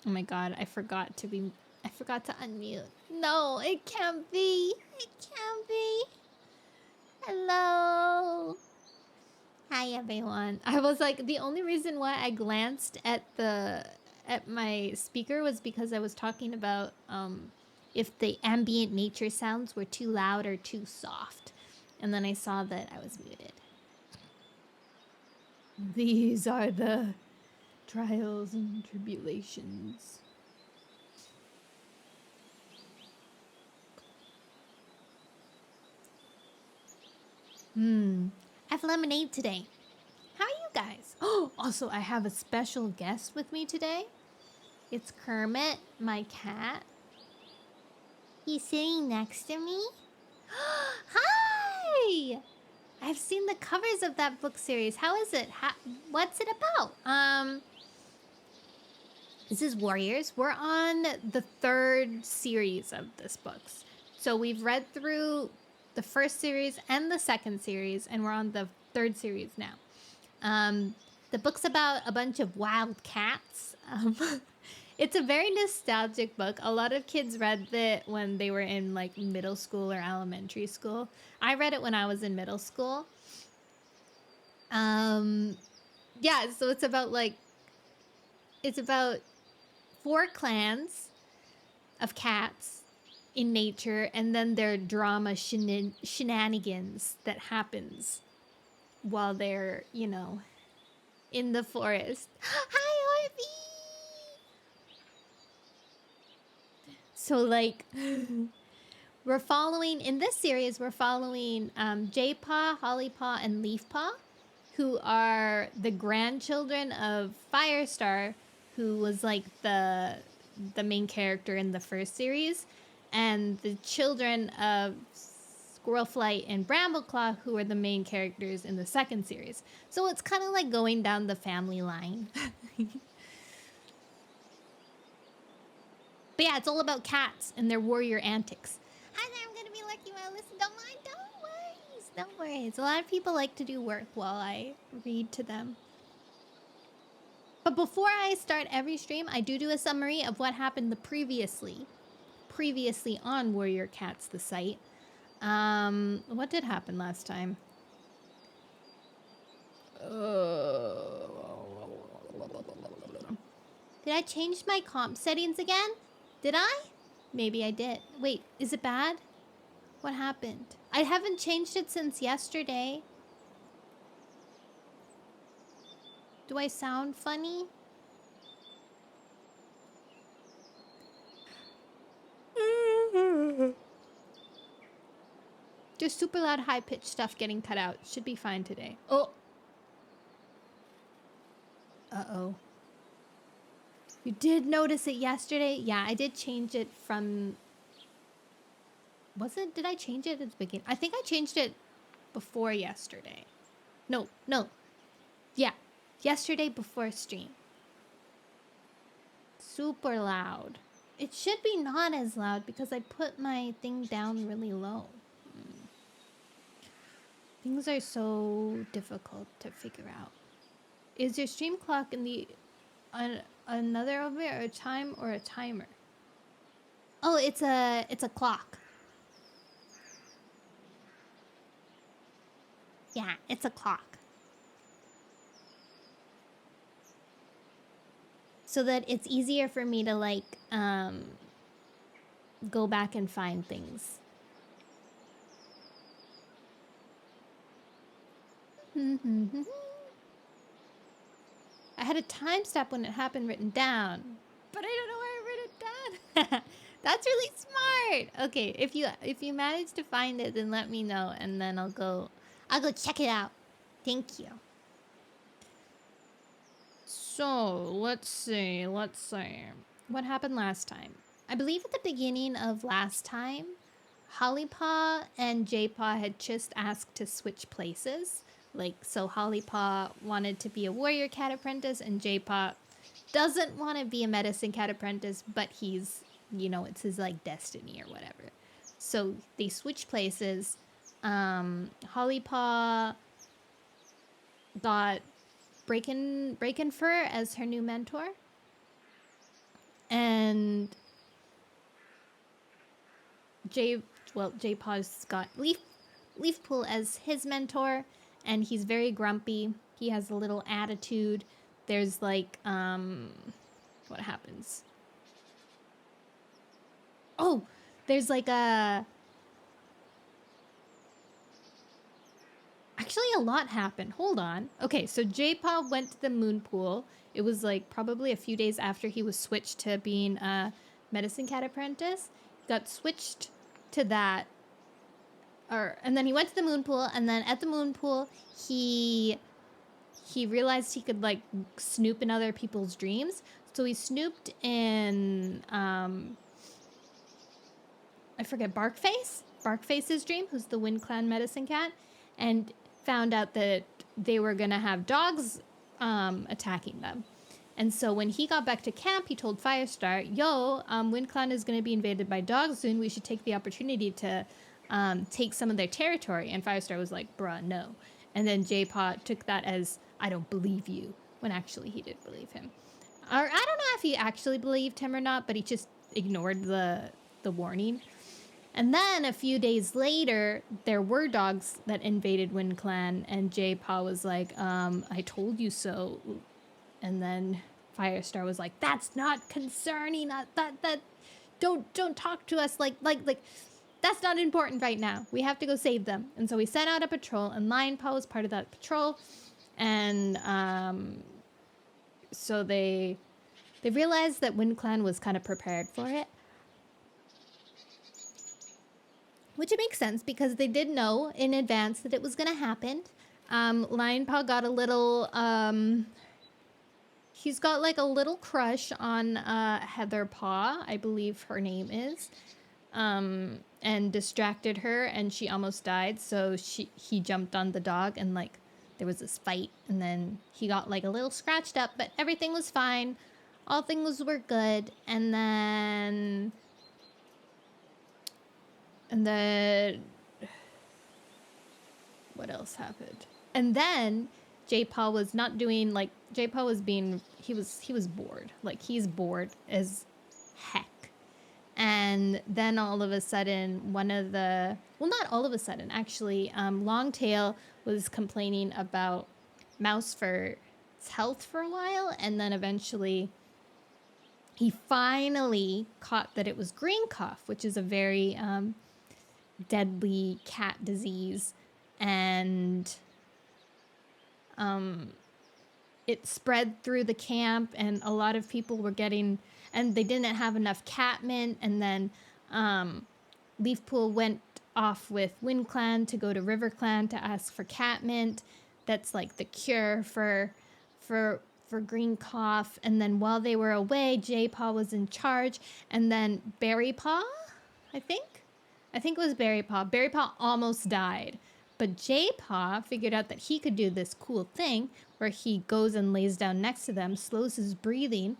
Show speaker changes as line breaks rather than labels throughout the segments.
Oh my god, I forgot to unmute. No, it can't be. It can't be. Hello. Hi everyone. I was like, the only reason why I glanced at my speaker was because I was talking about if the ambient nature sounds were too loud or too soft. And then I saw that I was muted. These are the trials and tribulations. I have lemonade today. How are you guys? Oh, also, I have a special guest with me today. It's Kermit, my cat. He's sitting next to me. Hi! I've seen the covers of that book series. How is it? What's it about? This is Warriors. We're on the 3rd series of this book. So we've read through the 1st series and the 2nd series, and we're on the 3rd series now. The book's about a bunch of wild cats. It's a very nostalgic book. A lot of kids read it when they were in like middle school or elementary school. I read it when I was in middle school. Yeah, so it's about 4 clans of cats in nature, and then their drama shenanigans that happens while they're, you know, in the forest. Hi, Orby! So, like, we're following, in this series, we're following J-Paw, Holly-Paw, and Leaf-Paw, who are the grandchildren of Firestar, who was like the main character in the 1st series, and the children of Squirrelflight and Brambleclaw, who are the main characters in the 2nd series. So it's kind of like going down the family line. But yeah, it's all about cats and their warrior antics. Hi there, I'm gonna be lucky while I listen. Don't mind, don't worry. A lot of people like to do work while I read to them. But before I start every stream, I do a summary of what happened previously on Warrior Cats, the site. What did happen last time? Did I change my comp settings again? Did I? Maybe I did. Wait, is it bad? What happened? I haven't changed it since yesterday. Do I sound funny? Just super loud, high-pitched stuff getting cut out. Should be fine today. Oh. Uh-oh. You did notice it yesterday? Yeah, I did change it from... Did I change it at the beginning? I think I changed it before yesterday. No. Yeah, yesterday before stream. Super loud. It should be not as loud because I put my thing down really low. Things are so difficult to figure out. Is your stream clock in the another over or a time or a timer? Oh, it's a clock. Yeah, it's a clock. So that it's easier for me to like go back and find things. I had a time step when it happened written down, but I don't know where I wrote it down. That's really smart. Okay, if you manage to find it, then let me know, and then I'll go check it out. Thank you. So let's see. What happened last time? I believe at the beginning of last time, Hollypaw and J-Paw had just asked to switch places. Like, so Hollypaw wanted to be a warrior cat apprentice, and J-Paw doesn't want to be a medicine cat apprentice, but he's, you know, it's his, like, destiny or whatever. So they switch places. Hollypaw got Breakin' Fur as her new mentor. And J-Paw's got Leafpool as his mentor, and he's very grumpy. He has a little attitude. There's like, what happens? Oh, there's like actually a lot happened. Hold on. Okay, so J-Paw went to the moon pool. It was like probably a few days after he was switched to being a medicine cat apprentice. He got switched to that. And then he went to the moon pool, and then at the moon pool, he realized he could like snoop in other people's dreams. So he snooped in I forget, Barkface's dream, who's the Wind Clan medicine cat, and found out that they were gonna have dogs attacking them. And so when he got back to camp, he told Firestar, yo, Wind Clan is gonna be invaded by dogs soon. We should take the opportunity to take some of their territory. And Firestar was like, bruh, no. And then J-Paw took that as, I don't believe you, when actually he did believe him. Or I don't know if he actually believed him or not, but he just ignored the warning. And then a few days later, there were dogs that invaded Wind Clan, and J-Paw was like, I told you so. And then Firestar was like, that's not concerning. That don't talk to us like that's not important right now. We have to go save them. And so we sent out a patrol, and Lion Paw was part of that patrol. And so they realized that Wind Clan was kind of prepared for it. Which it makes sense because they did know in advance that it was going to happen. Lion Paw got a little, he's got like a little crush on Heather Paw, I believe her name is, and distracted her, and she almost died. So he jumped on the dog, and like there was this fight, and then he got like a little scratched up, but everything was fine. All things were good, and then what else happened? And then J-Paw was not doing like, J-Paw was being, he was bored. Like he's bored as heck. And then all of a sudden, not all of a sudden, actually, Longtail was complaining about Mousefur's health for a while, and then eventually he finally caught that it was green cough, which is a very deadly cat disease, and it spread through the camp, and a lot of people were getting, and they didn't have enough catmint, and then Leafpool went off with Wind Clan to go to River Clan to ask for catmint. That's like the cure for green cough. And then while they were away, J-Paw was in charge, and then Berry Paw, I think it was Berry Paw. Berry Paw almost died, but J-Paw figured out that he could do this cool thing where he goes and lays down next to them, slows his breathing,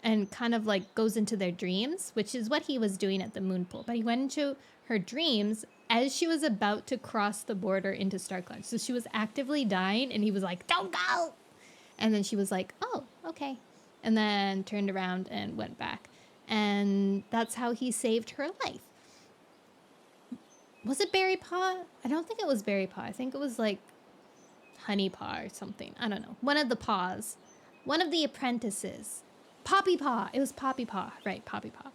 and kind of like goes into their dreams, which is what he was doing at the moon pool. But he went into her dreams as she was about to cross the border into StarClan. So she was actively dying, and he was like, don't go! And then she was like, oh, okay. And then turned around and went back. And that's how he saved her life. Was it Berry Paw? I don't think it was Berry Paw. I think it was like Honey Paw or something. I don't know. One of the paws. One of the apprentices. Poppy Paw. It was Poppy Paw. Right, Poppy Paw.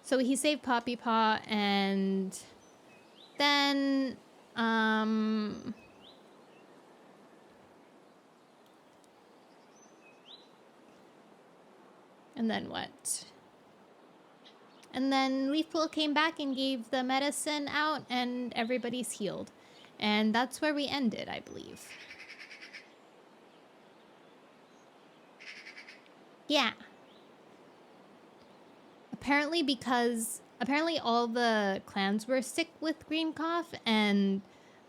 So he saved Poppy Paw, and then and then what? And then Leafpool came back and gave the medicine out, and everybody's healed. And that's where we ended, I believe. Yeah. Apparently all the clans were sick with green cough, and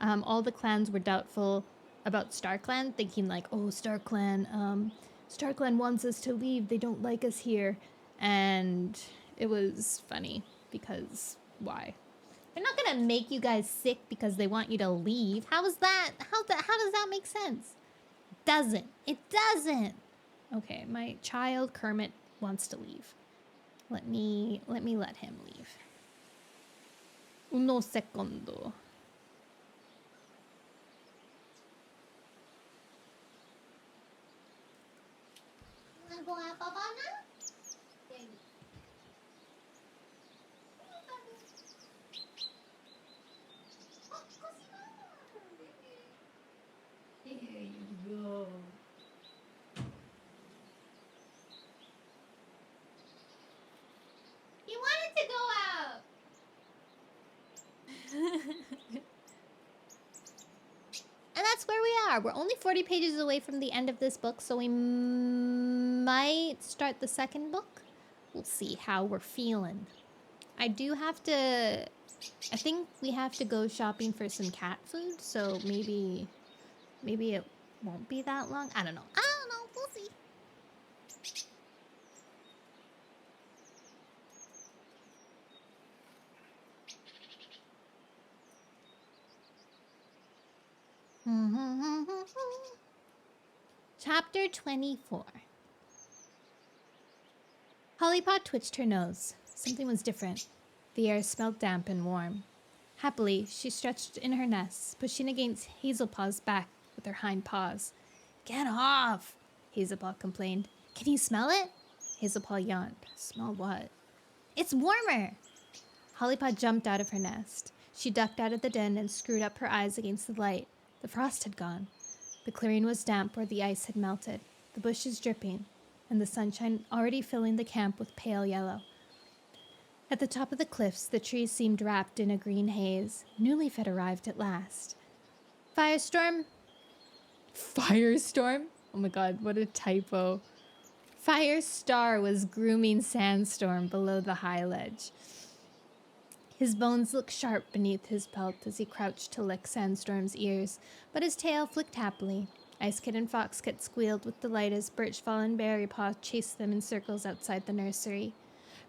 all the clans were doubtful about StarClan, thinking like, oh, StarClan wants us to leave. They don't like us here. And it was funny because why? They're not gonna make you guys sick because they want you to leave. How is that? How does that make sense? It doesn't. Okay, my child Kermit wants to leave. Let me let him leave. Uno secondo. Wanna go out, Baba, now? There you go. He wanted to go out. And that's where we are. We're only 40 pages away from the end of this book, so we might start the second book. We'll see how we're feeling. I do have to... I think we have to go shopping for some cat food, so maybe it won't be that long. I don't know. We'll see. Chapter 24. Hollypot twitched her nose. Something was different. The air smelled damp and warm. Happily, she stretched in her nest, pushing against Hazelpaw's back with her hind paws. Get off, Hazelpaw complained. Can you smell it? Hazelpaw yawned. Smell what? It's warmer. Hollypot jumped out of her nest. She ducked out of the den and screwed up her eyes against the light. The frost had gone. The clearing was damp where the ice had melted, the bushes dripping, and the sunshine already filling the camp with pale yellow. At the top of the cliffs, the trees seemed wrapped in a green haze. Newleaf had arrived at last. Firestorm? Firestorm? Oh my god, what a typo. Firestar was grooming Sandstorm below the high ledge. His bones looked sharp beneath his pelt as he crouched to lick Sandstorm's ears, but his tail flicked happily. Icekit and Foxkit squealed with delight as Birchfall and Berrypaw chased them in circles outside the nursery.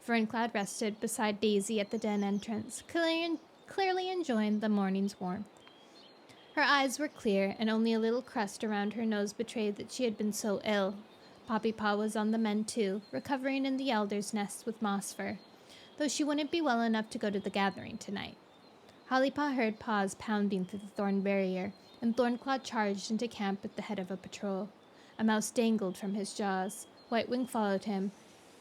Ferncloud rested beside Daisy at the den entrance, clearly enjoying the morning's warmth. Her eyes were clear, and only a little crust around her nose betrayed that she had been so ill. Poppypaw was on the mend too, recovering in the elder's nest with moss fur, though she wouldn't be well enough to go to the gathering tonight. Hollypaw heard paws pounding through the thorn barrier, and Thornclaw charged into camp at the head of a patrol. A mouse dangled from his jaws. Whitewing followed him,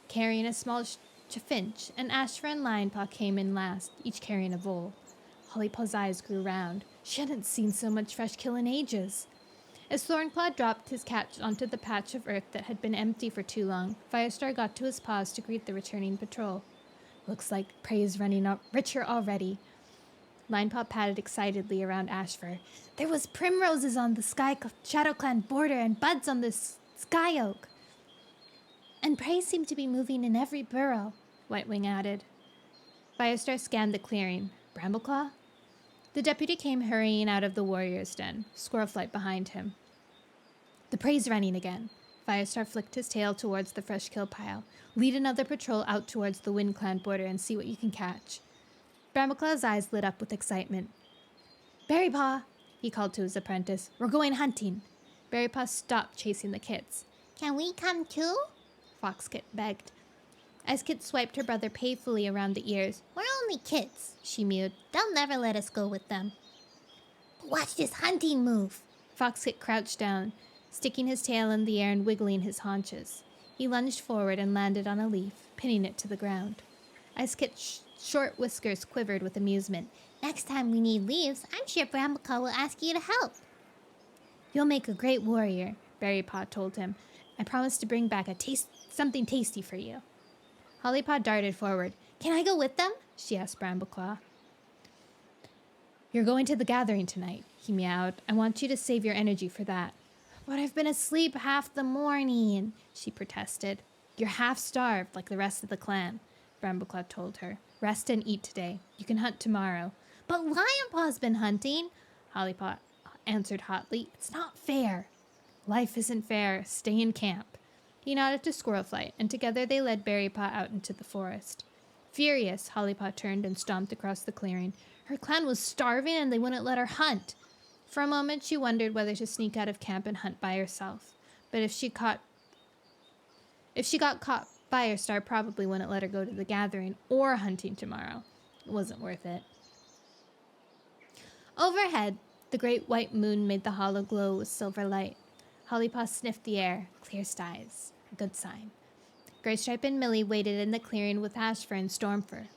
carrying a small chaffinch, and Ashfur and Lionpaw came in last, each carrying a vole. Hollypaw's eyes grew round. She hadn't seen so much fresh kill in ages. As Thornclaw dropped his catch onto the patch of earth that had been empty for too long, Firestar got to his paws to greet the returning patrol. Looks like prey is running up richer already. Linepaw patted excitedly around Ashfur. There was primroses on the ShadowClan border and buds on the sky oak. And prey seemed to be moving in every burrow, Whitewing added. Firestar scanned the clearing. Brambleclaw? The deputy came hurrying out of the warrior's den, Squirrelflight behind him. The prey's running again. Firestar flicked his tail towards the fresh kill pile. Lead another patrol out towards the Wind Clan border and see what you can catch. Brambleclaw's eyes lit up with excitement. Berrypaw, he called to his apprentice. We're going hunting. Berrypaw stopped chasing the kits. Can we come too? Foxkit begged. Icekit swiped her brother playfully around the ears. We're only kids, she mewed. They'll never let us go with them. Watch this hunting move. Foxkit crouched down, sticking his tail in the air and wiggling his haunches. He lunged forward and landed on a leaf, pinning it to the ground. Icekit's short whiskers quivered with amusement. Next time we need leaves, I'm sure Brambleclaw will ask you to help. You'll make a great warrior, Berrypaw told him. I promise to bring back something tasty for you. Hollypaw darted forward. Can I go with them? She asked Brambleclaw. You're going to the gathering tonight, he meowed. I want you to save your energy for that. But I've been asleep half the morning, she protested. You're half-starved like the rest of the clan, Brambleclaw told her. Rest and eat today. You can hunt tomorrow. But Lionpaw's been hunting, Hollypaw answered hotly. It's not fair. Life isn't fair. Stay in camp. He nodded to Squirrelflight, and together they led Berrypaw out into the forest. Furious, Hollypaw turned and stomped across the clearing. Her clan was starving and they wouldn't let her hunt. For a moment she wondered whether to sneak out of camp and hunt by herself. But if she got caught Firestar probably wouldn't let her go to the gathering or hunting tomorrow. It wasn't worth it. Overhead, the great white moon made the hollow glow with silver light. Hollypaw sniffed the air. Clear skies. A good sign. Graystripe and Millie waited in the clearing with Ashfur and Stormfur.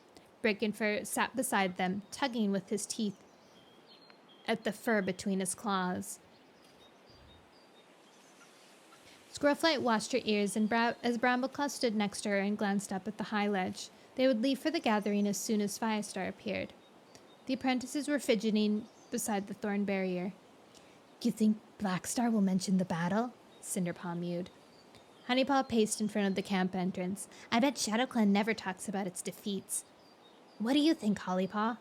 Breakenfur sat beside them, tugging with his teeth at the fur between his claws. Squirrelflight washed her ears as Brambleclaw stood next to her and glanced up at the high ledge. They would leave for the gathering as soon as Firestar appeared. The apprentices were fidgeting beside the thorn barrier. "Do you think Blackstar will mention the battle?" Cinderpaw mewed. Honeypaw paced in front of the camp entrance. "I bet ShadowClan never talks about its defeats." "What do you think, Hollypaw?"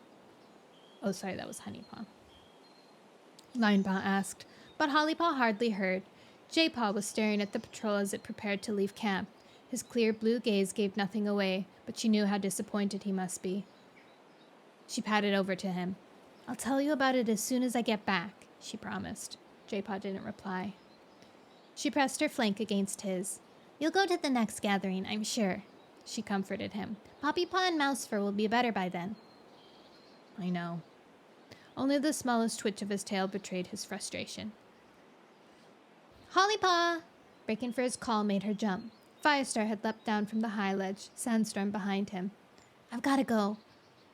Oh, sorry, that was Honeypaw. Linepaw asked, but Hollypaw hardly heard. Jaypaw was staring at the patrol as it prepared to leave camp. His clear blue gaze gave nothing away, but she knew how disappointed he must be. She padded over to him. "I'll tell you about it as soon as I get back," she promised. Jaypaw didn't reply. She pressed her flank against his. "You'll go to the next gathering, I'm sure," she comforted him. "Poppypaw and Mousefur will be better by then." "I know." Only the smallest twitch of his tail betrayed his frustration. "Hollypaw!" Breakenfur's call made her jump. Firestar had leapt down from the high ledge, Sandstorm behind him. "I've got to go."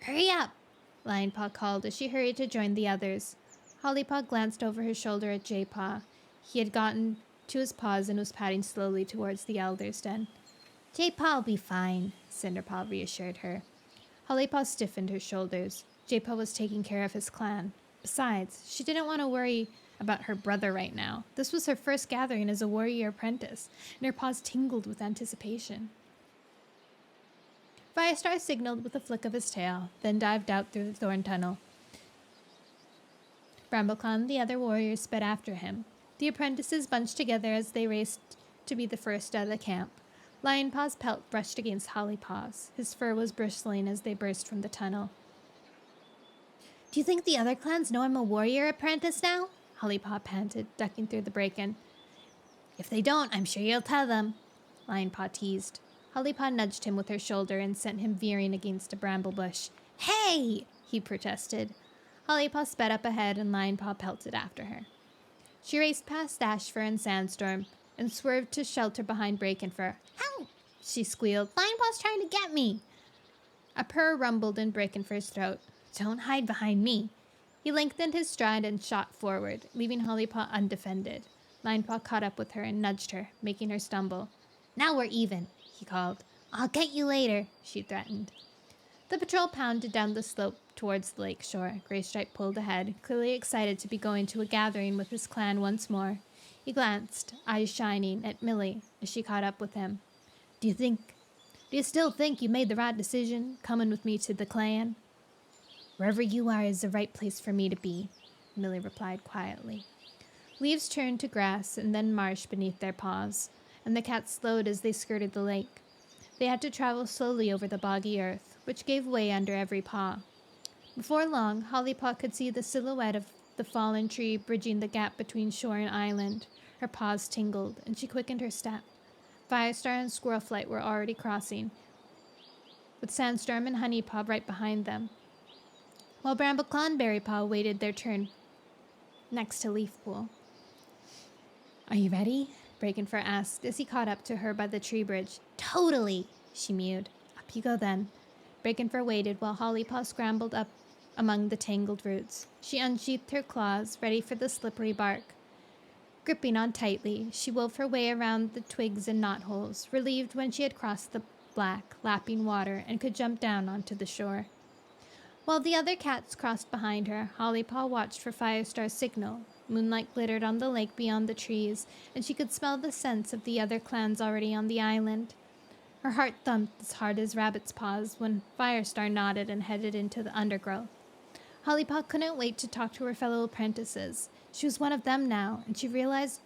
"Hurry up!" Lionpaw called as she hurried to join the others. Hollypaw glanced over his shoulder at Jaypaw. He had gotten to his paws and was padding slowly towards the elder's den. "Jaypaw'll be fine," Cinderpaw reassured her. Hollypaw stiffened her shoulders. Jaypaw was taking care of his clan. Besides, she didn't want to worry about her brother right now. This was her first gathering as a warrior apprentice, and her paws tingled with anticipation. Firestar signaled with a flick of his tail, then dived out through the thorn tunnel. Brambleclaw and the other warriors sped after him. The apprentices bunched together as they raced to be the first out of the camp. Lionpaw's pelt brushed against Hollypaw's. His fur was bristling as they burst from the tunnel. "Do you think the other clans know I'm a warrior apprentice now?" Hollypaw panted, ducking through the break-in. "If they don't, I'm sure you'll tell them," Lionpaw teased. Hollypaw nudged him with her shoulder and sent him veering against a bramble bush. "Hey!" he protested. Hollypaw sped up ahead and Lionpaw pelted after her. She raced past Ashfur and Sandstorm and swerved to shelter behind Breakenfur. "Help!" she squealed. "Lionpaw's trying to get me!" A purr rumbled in Breakenfur's throat. "Don't hide behind me." He lengthened his stride and shot forward, leaving Hollypaw undefended. Linepaw caught up with her and nudged her, making her stumble. "Now we're even," he called. "I'll get you later," she threatened. The patrol pounded down the slope towards the lake shore. Graystripe pulled ahead, clearly excited to be going to a gathering with his clan once more. He glanced, eyes shining, at Millie as she caught up with him. Do you still think you made the right decision, coming with me to the clan?" "Wherever you are is the right place for me to be," Millie replied quietly. Leaves turned to grass and then marsh beneath their paws, and the cats slowed as they skirted the lake. They had to travel slowly over the boggy earth, which gave way under every paw. Before long, Hollypaw could see the silhouette of the fallen tree bridging the gap between shore and island. Her paws tingled, and she quickened her step. Firestar and Squirrelflight were already crossing, with Sandstorm and Honeypaw right behind them, while Brambleclaw and Berrypaw waited their turn next to Leafpool. "Are you ready?" Breakenfur asked as he caught up to her by the tree bridge. "Totally," she mewed. "Up you go then." Breakenfur waited while Hollypaw scrambled up among the tangled roots. She unsheathed her claws, ready for the slippery bark. Gripping on tightly, she wove her way around the twigs and knotholes, relieved when she had crossed the black, lapping water and could jump down onto the shore. While the other cats crossed behind her, Hollypaw watched for Firestar's signal. Moonlight glittered on the lake beyond the trees, and she could smell the scents of the other clans already on the island. Her heart thumped as hard as rabbit's paws when Firestar nodded and headed into the undergrowth. Hollypaw couldn't wait to talk to her fellow apprentices. She was one of them now, and she realized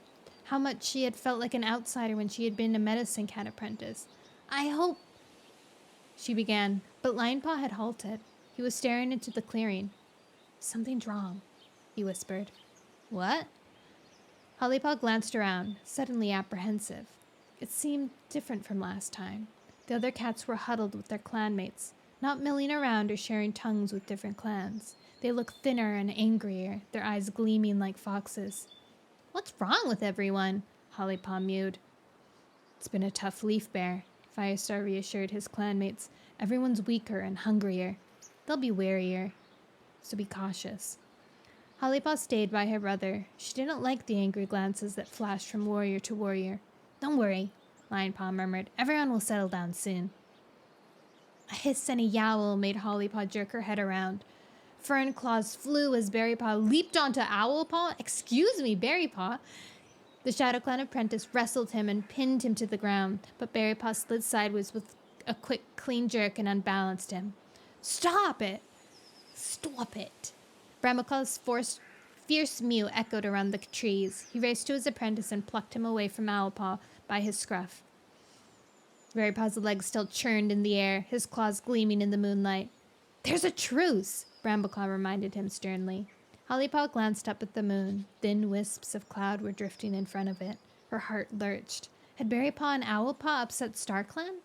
how much she had felt like an outsider when she had been a medicine cat apprentice. "I hope," she began, but Linepaw had halted. He was staring into the clearing. "Something's wrong," he whispered. "What?" Hollypaw glanced around, suddenly apprehensive. It seemed different from last time. The other cats were huddled with their clanmates, not milling around or sharing tongues with different clans. They looked thinner and angrier, their eyes gleaming like foxes. "What's wrong with everyone?" Hollypaw mewed. "It's been a tough leaf bear," Firestar reassured his clanmates. "Everyone's weaker and hungrier. They'll be warier, so be cautious." Hollypaw stayed by her brother. She didn't like the angry glances that flashed from warrior to warrior. "Don't worry," Lionpaw murmured. "Everyone will settle down soon." A hiss and a yowl made Hollypaw jerk her head around. Fern claws flew as Berrypaw leaped onto Owlpaw. "Excuse me, Berrypaw." The Shadow Clan apprentice wrestled him and pinned him to the ground, but Berrypaw slid sideways with a quick, clean jerk and unbalanced him. "Stop it! Stop it!" Brambleclaw's fierce mew echoed around the trees. He raced to his apprentice and plucked him away from Owlpaw by his scruff. Berrypaw's legs still churned in the air, his claws gleaming in the moonlight. "There's a truce," Brambleclaw reminded him sternly. Hollypaw glanced up at the moon. Thin wisps of cloud were drifting in front of it. Her heart lurched. Had Berrypaw and Owlpaw upset StarClan?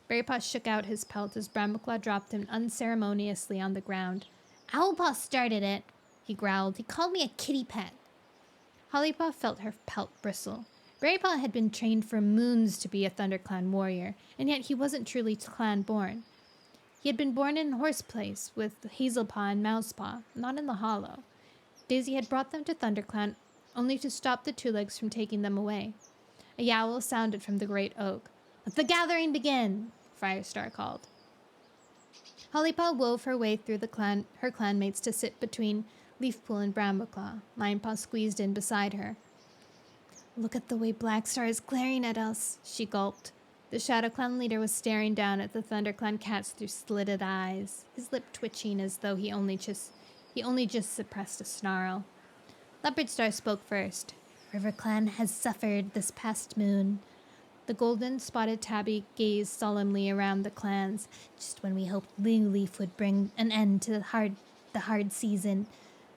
Berrypaw shook out his pelt as Brambleclaw dropped him unceremoniously on the ground. "Owlpaw started it," he growled. "He called me a kitty pet." Hollypaw felt her pelt bristle. Berrypaw had been trained for moons to be a ThunderClan warrior, and yet he wasn't truly clan-born. He had been born in Horseplace with Hazelpaw and Mousepaw, not in the Hollow. Daisy had brought them to ThunderClan only to stop the Two-Legs from taking them away. A yowl sounded from the great oak. "Let the gathering begin," Firestar called. Hollypaw wove her way through her clanmates to sit between Leafpool and Brambleclaw. Lionpaw squeezed in beside her. "Look at the way Blackstar is glaring at us," she gulped. The Shadow Clan leader was staring down at the ThunderClan cats through slitted eyes, his lip twitching as though he only just suppressed a snarl. Leopardstar spoke first. "RiverClan has suffered this past moon." The golden-spotted tabby gazed solemnly around the clans. "Just when we hoped New Leaf would bring an end to the hard season,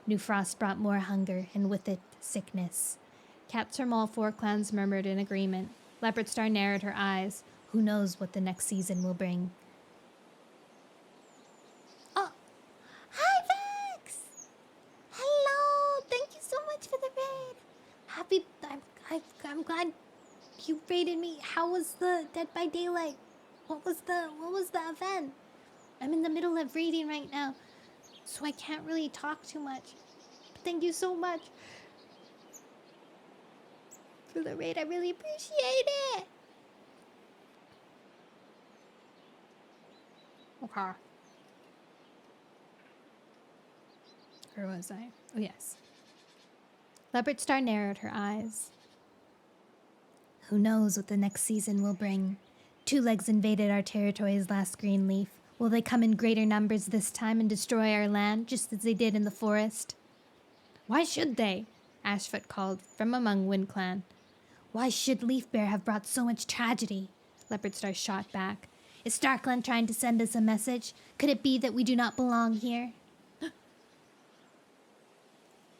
New Frost brought more hunger, and with it, sickness." Cats from all four clans murmured in agreement. Leopardstar narrowed her eyes. "Who knows what the next season will bring?" "Oh, hi, Vex! Hello! Thank you so much for the raid. I'm glad you raided me. How was the Dead by Daylight? What was the event? I'm in the middle of reading right now, so I can't really talk too much. But thank you so much for the raid. I really appreciate it." Okay. Where was I? Oh, yes. Leopardstar narrowed her eyes. "Who knows what the next season will bring? Two-Legs invaded our territories last Greenleaf. Will they come in greater numbers this time and destroy our land, just as they did in the forest?" "Why should they?" Ashfoot called from among WindClan. "Why should Leaf Bear have brought so much tragedy?" Leopardstar shot back. "Is StarClan trying to send us a message? Could it be that we do not belong here?"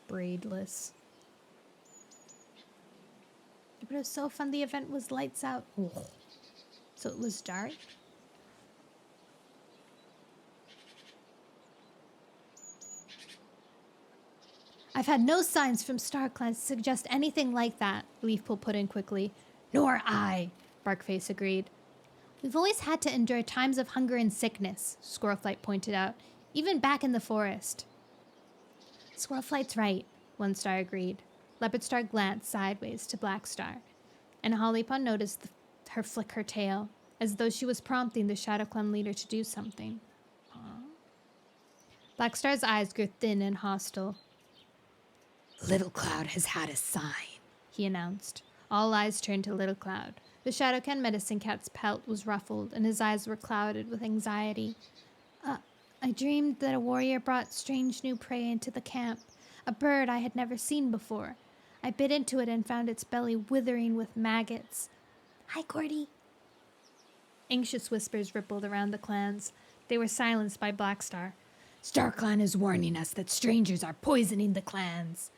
Braidless. But it was so fun. The event was lights out. Oh. So it was dark? "I've had no signs from StarClan to suggest anything like that," Leafpool put in quickly. "Nor I," Barkface agreed. "We've always had to endure times of hunger and sickness," Squirrelflight pointed out, "even back in the forest." "Squirrelflight's right," One Star agreed. Leopardstar glanced sideways to Blackstar, and Hollypaw noticed her flick her tail, as though she was prompting the Shadow Clan leader to do something. Blackstar's eyes grew thin and hostile. "Little Cloud has had a sign," he announced. All eyes turned to Little Cloud. The Shadow Clan medicine cat's pelt was ruffled, and his eyes were clouded with anxiety. I dreamed that a warrior brought strange new prey into the camp, a bird I had never seen before. I bit into it and found its belly withering with maggots." "Hi, Cordy." Anxious whispers rippled around the clans. They were silenced by Blackstar. "StarClan is warning us that strangers are poisoning the clans."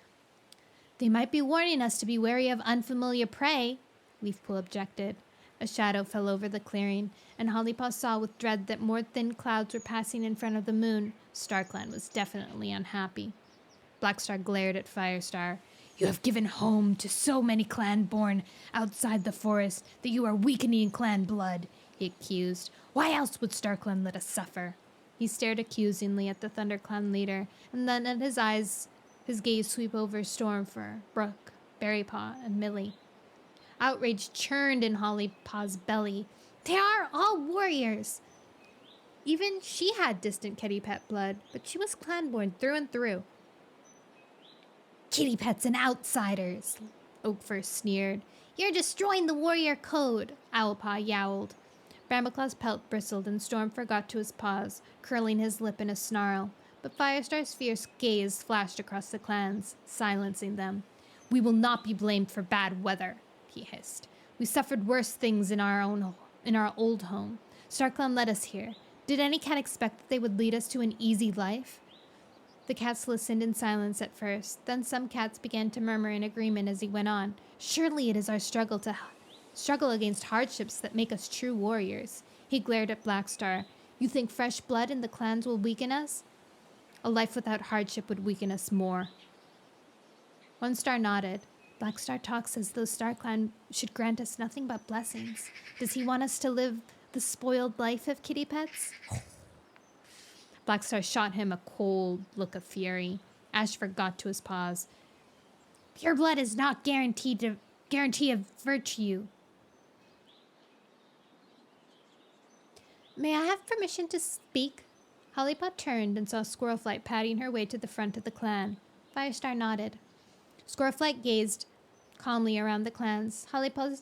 "They might be warning us to be wary of unfamiliar prey," Leafpool objected. A shadow fell over the clearing, and Hollypaw saw with dread that more thin clouds were passing in front of the moon. StarClan was definitely unhappy. Blackstar glared at Firestar. You have given home to so many clan born outside the forest that you are weakening clan blood, he accused. Why else would StarClan let us suffer? He stared accusingly at the ThunderClan leader, and then at his gaze sweep over Stormfur, Brooke, Berrypaw, and Millie. Outrage churned in Hollypaw's belly. They are all warriors! Even she had distant kitty pet blood, but she was clan-born through and through. Kitty pets and outsiders, Oakfur sneered. You're destroying the warrior code, Owlpaw yowled. Brambleclaw's pelt bristled and Stormfur got to his paws, curling his lip in a snarl. But Firestar's fierce gaze flashed across the clans, silencing them. We will not be blamed for bad weather, he hissed. We suffered worse things in our old home. StarClan led us here. Did any cat expect that they would lead us to an easy life? The cats listened in silence at first. Then some cats began to murmur in agreement as he went on. Surely it is our struggle against hardships that make us true warriors. He glared at Blackstar. You think fresh blood in the clans will weaken us? A life without hardship would weaken us more. One Star nodded. Blackstar talks as though StarClan should grant us nothing but blessings. Does he want us to live the spoiled life of kitty pets? Blackstar shot him a cold look of fury. Ashford got to his paws. Pure blood is not guarantee of virtue. May I have permission to speak? Hollypaw turned and saw Squirrelflight padding her way to the front of the clan. Firestar nodded. Squirrelflight gazed calmly around the clans. Hollypaw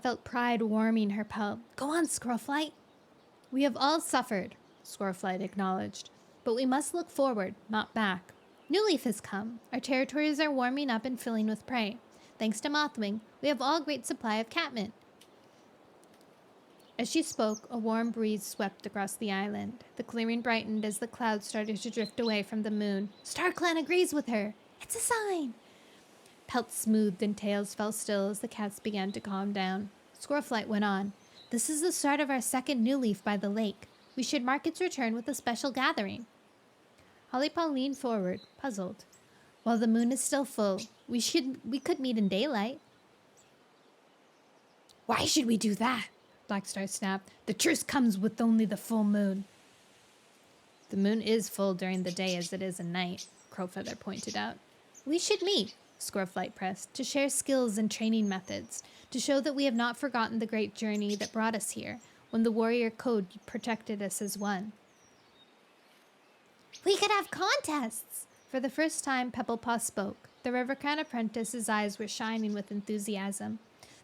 felt pride warming her pelt. Go on, Squirrelflight. We have all suffered, Squirrelflight acknowledged. But we must look forward, not back. New Leaf has come. Our territories are warming up and filling with prey. Thanks to Mothwing, we have all great supply of catmint. As she spoke, a warm breeze swept across the island. The clearing brightened as the clouds started to drift away from the moon. StarClan agrees with her. It's a sign. Pelts smoothed and tails fell still as the cats began to calm down. Squirrelflight went on. This is the start of our second New Leaf by the lake. We should mark its return with a special gathering. Hollypaw leaned forward, puzzled. While the moon is still full, we could meet in daylight. Why should we do that? Blackstar snapped. The truce comes with only the full moon. The moon is full during the day as it is at night, Crowfeather pointed out. We should meet, Squirrelflight pressed, to share skills and training methods, to show that we have not forgotten the great journey that brought us here, when the warrior code protected us as one. We could have contests! For the first time, Pebblepaw spoke. The Rivercran apprentice's eyes were shining with enthusiasm.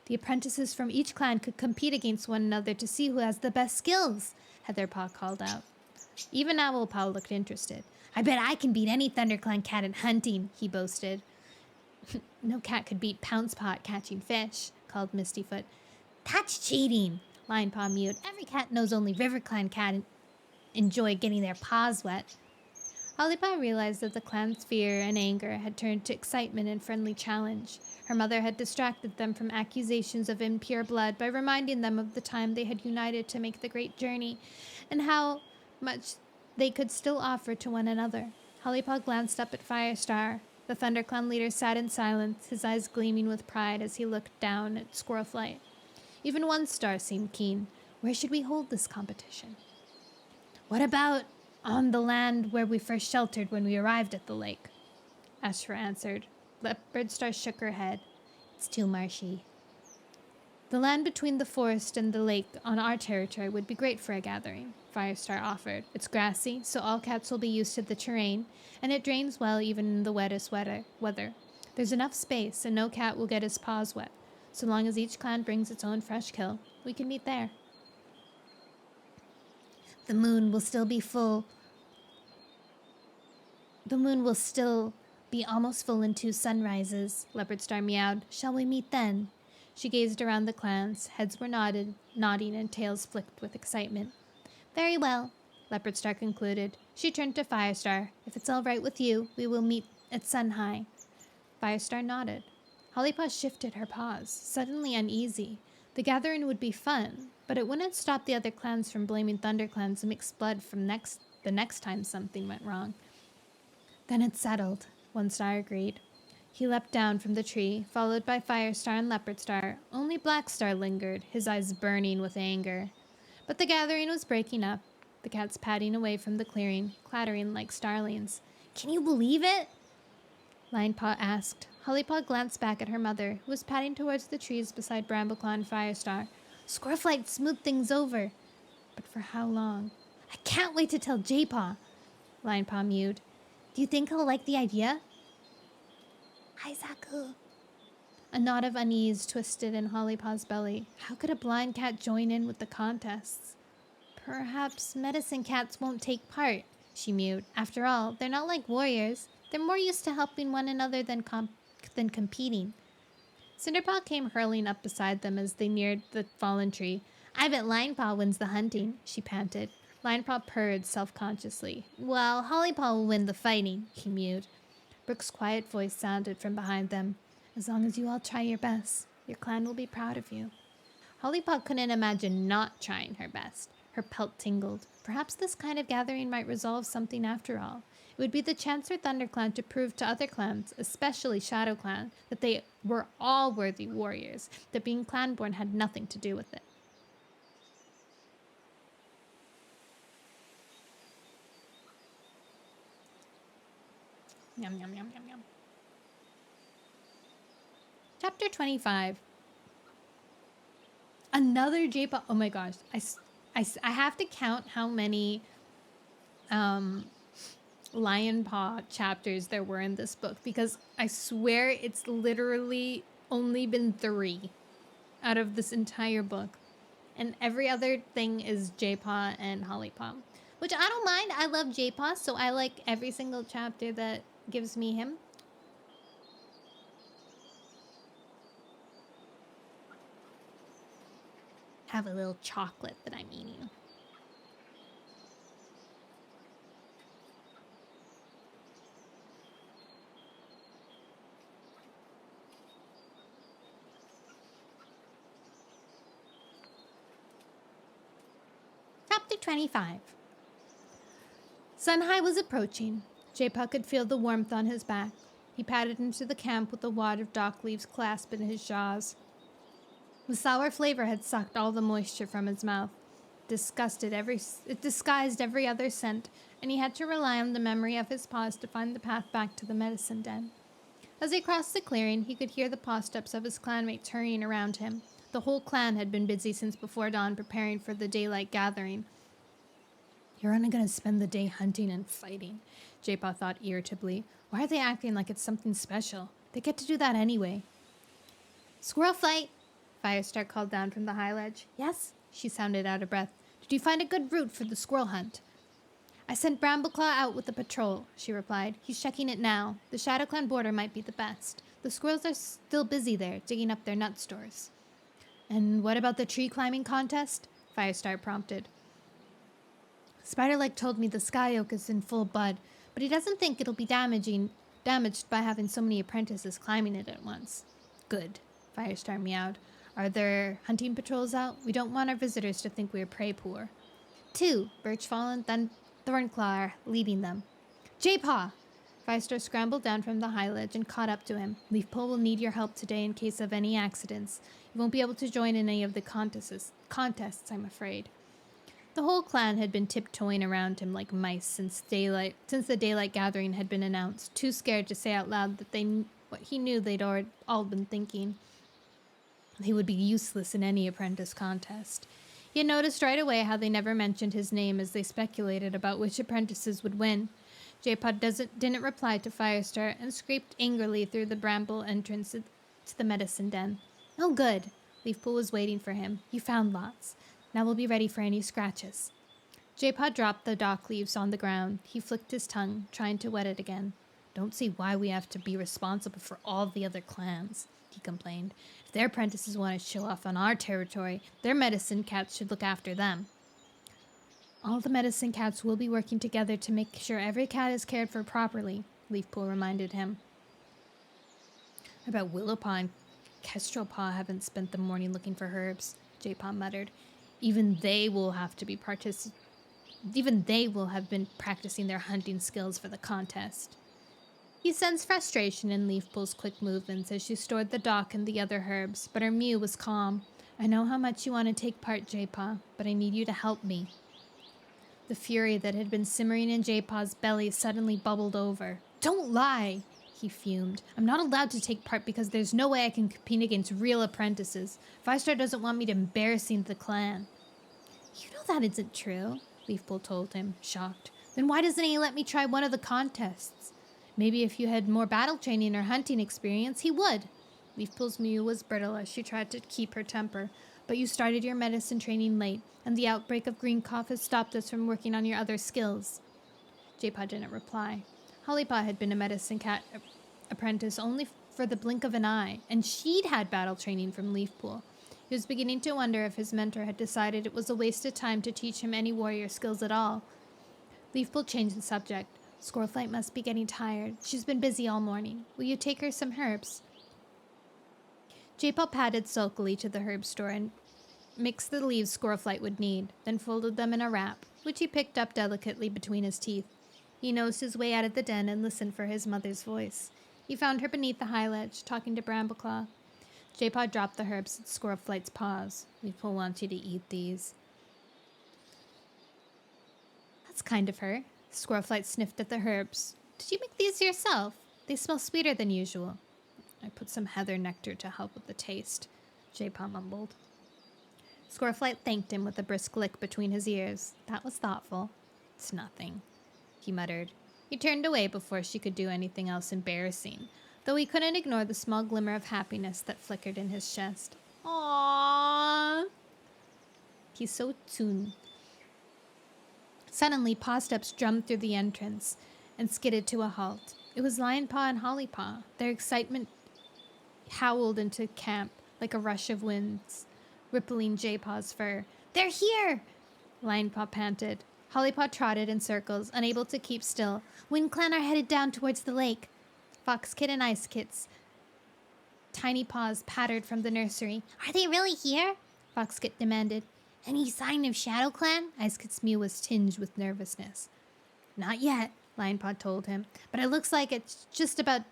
The apprentices from each clan could compete against one another to see who has the best skills, Heatherpaw called out. Even Owlpaw looked interested. I bet I can beat any ThunderClan cat in hunting, he boasted. No cat could beat Pouncepot catching fish, called Mistyfoot. That's cheating, Lionpaw mewed. Every cat knows only RiverClan cat enjoy getting their paws wet. Hollypaw realized that the clan's fear and anger had turned to excitement and friendly challenge. Her mother had distracted them from accusations of impure blood by reminding them of the time they had united to make the great journey, and how much they could still offer to one another. Hollypaw glanced up at Firestar. The ThunderClan leader sat in silence, his eyes gleaming with pride as he looked down at Squirrelflight. Even One Star seemed keen. Where should we hold this competition? What about on the land where we first sheltered when we arrived at the lake? Ashfur answered. Leopardstar shook her head. It's too marshy. The land between the forest and the lake on our territory would be great for a gathering, Firestar offered. It's grassy, so all cats will be used to the terrain, and it drains well even in the wettest weather. There's enough space, and no cat will get his paws wet. So long as each clan brings its own fresh kill, we can meet there. The moon will still be full. The moon will still be almost full in 2 sunrises, Leopardstar meowed. Shall we meet then? She gazed around the clans. Heads were nodding, and tails flicked with excitement. Very well, Leopardstar concluded. She turned to Firestar. If it's all right with you, we will meet at sun high. Firestar nodded. Hollypaw shifted her paws, suddenly uneasy. The gathering would be fun, but it wouldn't stop the other clans from blaming ThunderClan's mixed blood from the next time something went wrong. Then it's settled, One Star agreed. He leapt down from the tree, followed by Firestar and Leopardstar. Only Blackstar lingered, his eyes burning with anger. But the gathering was breaking up, the cats padding away from the clearing, clattering like starlings. Can you believe it? Linepaw asked. Hollypaw glanced back at her mother, who was padding towards the trees beside Brambleclaw and Firestar. Squirrelflight smoothed things over. But for how long? I can't wait to tell J-Paw, Linepaw mewed. Do you think he'll like the idea? Aizaku. A knot of unease twisted in Hollypaw's belly. How could a blind cat join in with the contests? Perhaps medicine cats won't take part, she mewed. After all, they're not like warriors. They're more used to helping one another than competing. Cinderpaw came hurling up beside them as they neared the fallen tree. I bet Linepaw wins the hunting, she panted. Linepaw purred self-consciously. Well, Hollypaw will win the fighting, he mewed. Brooke's quiet voice sounded from behind them. As long as you all try your best, your clan will be proud of you. Hollypaw couldn't imagine not trying her best. Her pelt tingled. Perhaps this kind of gathering might resolve something after all. It would be the chance for ThunderClan to prove to other clans, especially ShadowClan, that they were all worthy warriors, that being clanborn had nothing to do with it. Yum, yum, yum, yum, yum. Chapter 25. Another J-pop. Oh my gosh. I have to count how many lion paw chapters there were in this book, because I swear it's literally only been 3 out of this entire book. And every other thing is J-paw and Hollypaw, which I don't mind. I love J-paw, so I like every single chapter that gives me him. Have a little chocolate that I'm eating. Chapter 25. Sun-high was approaching. J-Paw could feel the warmth on his back. He padded into the camp with a wad of dock leaves clasped in his jaws. The sour flavor had sucked all the moisture from his mouth. It disguised every other scent, and he had to rely on the memory of his paws to find the path back to the medicine den. As he crossed the clearing, he could hear the paw steps of his clanmates hurrying around him. The whole clan had been busy since before dawn preparing for the daylight gathering. You're only going to spend the day hunting and fighting, J-Paw thought irritably. Why are they acting like it's something special? They get to do that anyway. Squirrel flight! Firestar called down from the high ledge. Yes? She sounded out of breath. Did you find a good route for the squirrel hunt? I sent Brambleclaw out with the patrol, she replied. He's checking it now. The ShadowClan border might be the best. The squirrels are still busy there, digging up their nut stores. And what about the tree climbing contest? Firestar prompted. Spiderleg told me the sky oak is in full bud, but he doesn't think it'll be damaged by having so many apprentices climbing it at once. Good, Firestar meowed. Are there hunting patrols out? We don't want our visitors to think we're prey poor. 2, Birchfall and Thornclaw are leading them. J-Paw! Firestar scrambled down from the high ledge and caught up to him. Leafpole will need your help today in case of any accidents. You won't be able to join in any of the contests, I'm afraid. The whole clan had been tiptoeing around him like mice since the daylight gathering had been announced, too scared to say out loud that what he knew they'd all been thinking. He would be useless in any apprentice contest. He had noticed right away how they never mentioned his name as they speculated about which apprentices would win. J-Pod didn't reply to Firestar and scraped angrily through the bramble entrance to the medicine den. Oh, good. Leafpool was waiting for him. You found lots. Now we'll be ready for any scratches. J-Pod dropped the dock leaves on the ground. He flicked his tongue, trying to wet it again. Don't see why we have to be responsible for all the other clans, he complained. If their apprentices want to show off on our territory, their medicine cats should look after them. All the medicine cats will be working together to make sure every cat is cared for properly, Leafpool reminded him. I bet Willowpaw and Kestrelpaw haven't spent the morning looking for herbs, J-Paw muttered. Even they will have been practicing their hunting skills for the contest. He sensed frustration in Leafpool's quick movements as she stored the dock and the other herbs, but her mew was calm. I know how much you want to take part, J-Paw, but I need you to help me. The fury that had been simmering in J-Paw's belly suddenly bubbled over. Don't lie, he fumed. I'm not allowed to take part because there's no way I can compete against real apprentices. Firestar doesn't want me to embarrassing the clan. You know that isn't true, Leafpool told him, shocked. Then why doesn't he let me try one of the contests? Maybe if you had more battle training or hunting experience, he would. Leafpool's mew was brittle as she tried to keep her temper. But you started your medicine training late, and the outbreak of green cough has stopped us from working on your other skills. J-Paw didn't reply. Hollypaw had been a medicine cat apprentice only for the blink of an eye, and she'd had battle training from Leafpool. He was beginning to wonder if his mentor had decided it was a waste of time to teach him any warrior skills at all. Leafpool changed the subject. Squirrelflight must be getting tired. She's been busy all morning. Will you take her some herbs? J-Paw padded sulkily to the herb store and mixed the leaves Squirrelflight would need, then folded them in a wrap, which he picked up delicately between his teeth. He nosed his way out of the den and listened for his mother's voice. He found her beneath the high ledge, talking to Brambleclaw. J-Paw dropped the herbs at Squirrelflight's paws. Leafpool wants you to eat these. That's kind of her. Squirrelflight sniffed at the herbs. Did you make these yourself? They smell sweeter than usual. I put some heather nectar to help with the taste, J-Paw mumbled. Squirrelflight thanked him with a brisk lick between his ears. That was thoughtful. It's nothing, he muttered. He turned away before she could do anything else embarrassing, though he couldn't ignore the small glimmer of happiness that flickered in his chest. Aww. He's so tuned. Suddenly, paw steps drummed through the entrance and skidded to a halt. It was Lionpaw and Hollypaw. Their excitement howled into camp like a rush of winds, rippling J-Paw's fur. They're here! Lionpaw panted. Hollypaw trotted in circles, unable to keep still. WindClan are headed down towards the lake. Foxkit and Icekit's tiny paws pattered from the nursery. Are they really here? Foxkit demanded. Any sign of ShadowClan? Icekit's mew was tinged with nervousness. Not yet, Lionpaw told him, but it looks like it's just about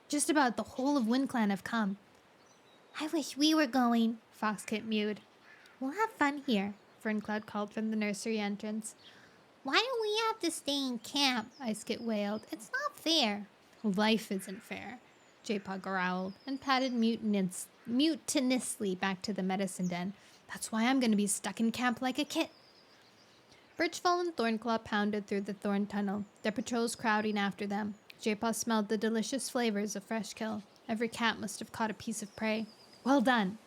the whole of WindClan have come. I wish we were going, Foxkit mewed. We'll have fun here, Ferncloud called from the nursery entrance. Why do we have to stay in camp? Icekit wailed. It's not fair. Life isn't fair, J-Paw growled and padded mutinously back to the medicine den. That's why I'm going to be stuck in camp like a kit. Birchfall and Thornclaw pounded through the thorn tunnel, their patrols crowding after them. J-Paw smelled the delicious flavors of fresh kill. Every cat must have caught a piece of prey. Well done,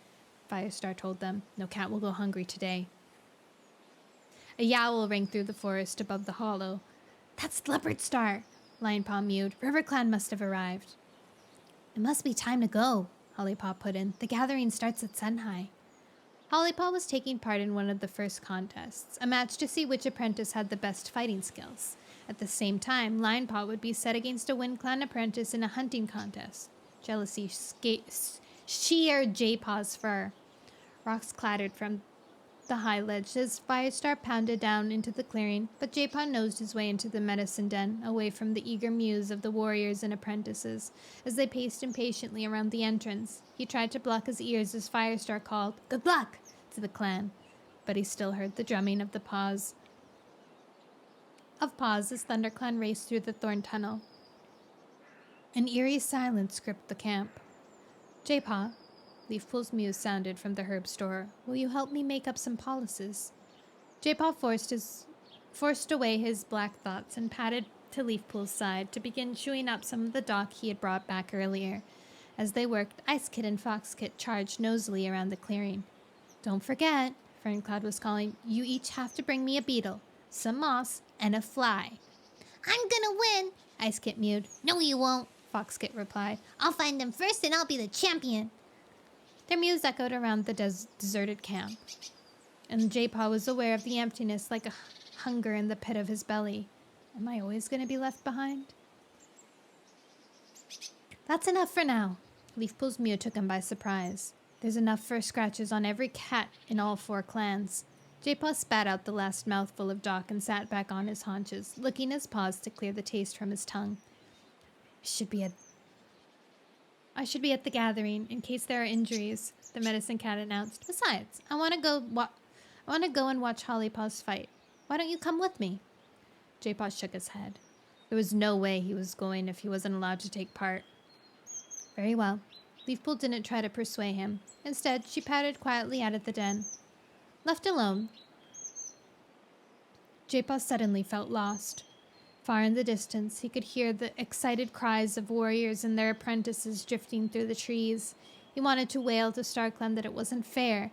Firestar told them. No cat will go hungry today. A yowl rang through the forest above the hollow. That's Leopardstar, Lionpaw mewed. RiverClan must have arrived. It must be time to go, Hollypaw put in. The gathering starts at sunhigh. Hollypaw was taking part in one of the first contests, a match to see which apprentice had the best fighting skills. At the same time, Lionpaw would be set against a WindClan apprentice in a hunting contest. Jealousy sheared J-Paw's fur. Rocks clattered from the high ledge as Firestar pounded down into the clearing, but J-Paw nosed his way into the medicine den, away from the eager mews of the warriors and apprentices, as they paced impatiently around the entrance. He tried to block his ears as Firestar called, "Good luck!" to the clan, but he still heard the drumming of paws as ThunderClan raced through the thorn tunnel. An eerie silence gripped the camp. J-Paw, Leafpool's mew sounded from the herb store. Will you help me make up some policies? J-Paw forced away his black thoughts and padded to Leafpool's side to begin chewing up some of the dock he had brought back earlier. As they worked, Icekit and Foxkit charged nosily around the clearing. Don't forget, Ferncloud was calling, you each have to bring me a beetle, some moss, and a fly. I'm gonna win, Icekit mewed. No, you won't, Foxkit replied. I'll find them first and I'll be the champion. Their mews echoed around the deserted camp, and J-Paw was aware of the emptiness like a hunger in the pit of his belly. Am I always going to be left behind? That's enough for now. Leafpool's mew took him by surprise. There's enough fur scratches on every cat in all 4 clans. J-Paw spat out the last mouthful of dock and sat back on his haunches, licking his paws to clear the taste from his tongue. I should be at the gathering in case there are injuries, the medicine cat announced. Besides, I want to go and watch Hollypaw's fight. Why don't you come with me? J-Paw shook his head. There was no way he was going if he wasn't allowed to take part. Very well. Leafpool didn't try to persuade him. Instead, she padded quietly out of the den. Left alone, J-Paw suddenly felt lost. Far in the distance, he could hear the excited cries of warriors and their apprentices drifting through the trees. He wanted to wail to StarClan that it wasn't fair,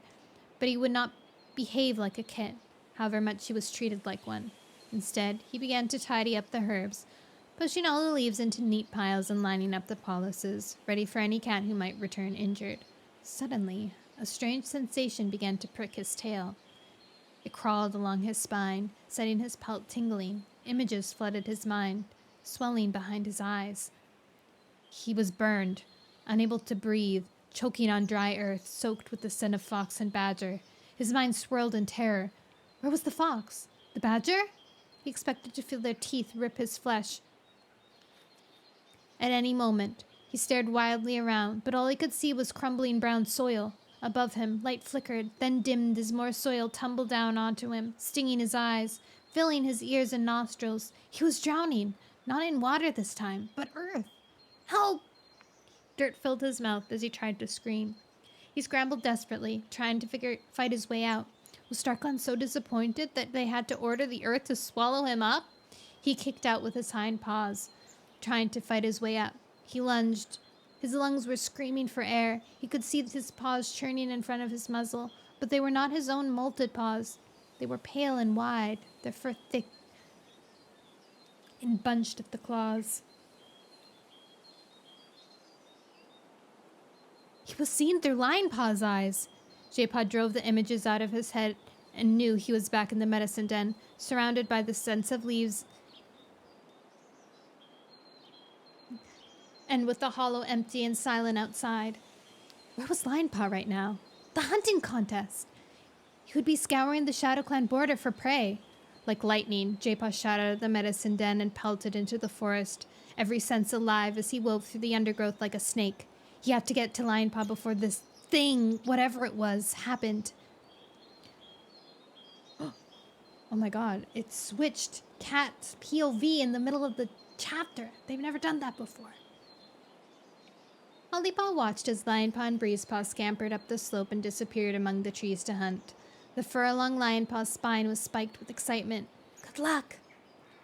but he would not behave like a kid, however much he was treated like one. Instead, he began to tidy up the herbs, pushing all the leaves into neat piles and lining up the poultices, ready for any cat who might return injured. Suddenly, a strange sensation began to prick his tail. It crawled along his spine, setting his pelt tingling. Images flooded his mind, swelling behind his eyes. He was burned, unable to breathe, choking on dry earth, soaked with the scent of fox and badger. His mind swirled in terror. Where was the fox? The badger? He expected to feel their teeth rip his flesh at any moment. He stared wildly around, but all he could see was crumbling brown soil. Above him, light flickered, then dimmed as more soil tumbled down onto him, stinging his eyes, filling his ears and nostrils. He was drowning, not in water this time, but earth. Help! Dirt filled his mouth as he tried to scream. He scrambled desperately, trying to fight his way out. Was StarClan so disappointed that they had to order the earth to swallow him up? He kicked out with his hind paws, trying to fight his way up. He lunged. His lungs were screaming for air. He could see his paws churning in front of his muzzle, but they were not his own molted paws. They were pale and wide, their fur thick and bunched at the claws. He was seen through Lion Paw's eyes. J-Paw drove the images out of his head and knew he was back in the medicine den, surrounded by the scents of leaves and with the hollow empty and silent outside. Where was Lion Paw right now? The hunting contest! He would be scouring the Shadow Clan border for prey. Like lightning, J-Paw shot out of the medicine den and pelted into the forest, every sense alive as he wove through the undergrowth like a snake. He had to get to Lion Paw before this thing, whatever it was, happened. Oh my god, it switched cat POV in the middle of the chapter. They've never done that before. Hollypaw watched as Lionpaw and Breezepaw scampered up the slope and disappeared among the trees to hunt. The fur along Lionpaw's spine was spiked with excitement. Good luck!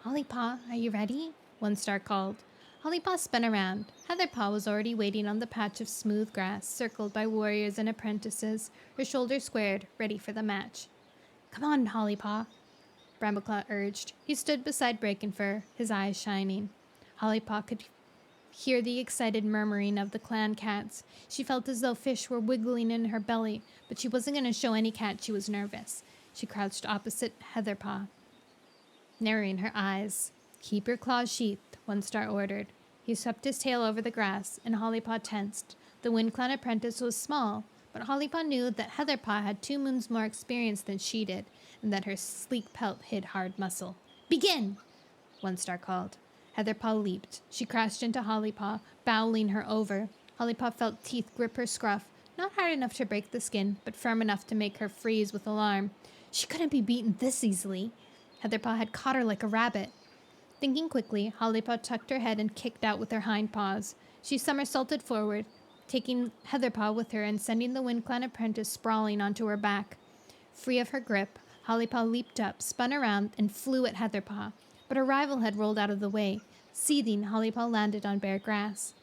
Hollypaw, are you ready? One Star called. Hollypaw spun around. Heatherpaw was already waiting on the patch of smooth grass, circled by warriors and apprentices, her shoulders squared, ready for the match. Come on, Hollypaw, Brambleclaw urged. He stood beside Breakenfur, his eyes shining. Hollypaw could hear the excited murmuring of the clan cats. She felt as though fish were wiggling in her belly, but she wasn't going to show any cat she was nervous. She crouched opposite Heatherpaw, narrowing her eyes. Keep your claws sheathed, One Star ordered. He swept his tail over the grass, and Hollypaw tensed. The Wind Clan apprentice was small, but Hollypaw knew that Heatherpaw had 2 moons more experience than she did, and that her sleek pelt hid hard muscle. Begin! One Star called. Heatherpaw leaped. She crashed into Hollypaw, bowling her over. Hollypaw felt teeth grip her scruff, not hard enough to break the skin, but firm enough to make her freeze with alarm. She couldn't be beaten this easily. Heatherpaw had caught her like a rabbit. Thinking quickly, Hollypaw tucked her head and kicked out with her hind paws. She somersaulted forward, taking Heatherpaw with her and sending the Wind Clan apprentice sprawling onto her back. Free of her grip, Hollypaw leaped up, spun around, and flew at Heatherpaw, but her rival had rolled out of the way. Seething, Hollypaw landed on bare grass.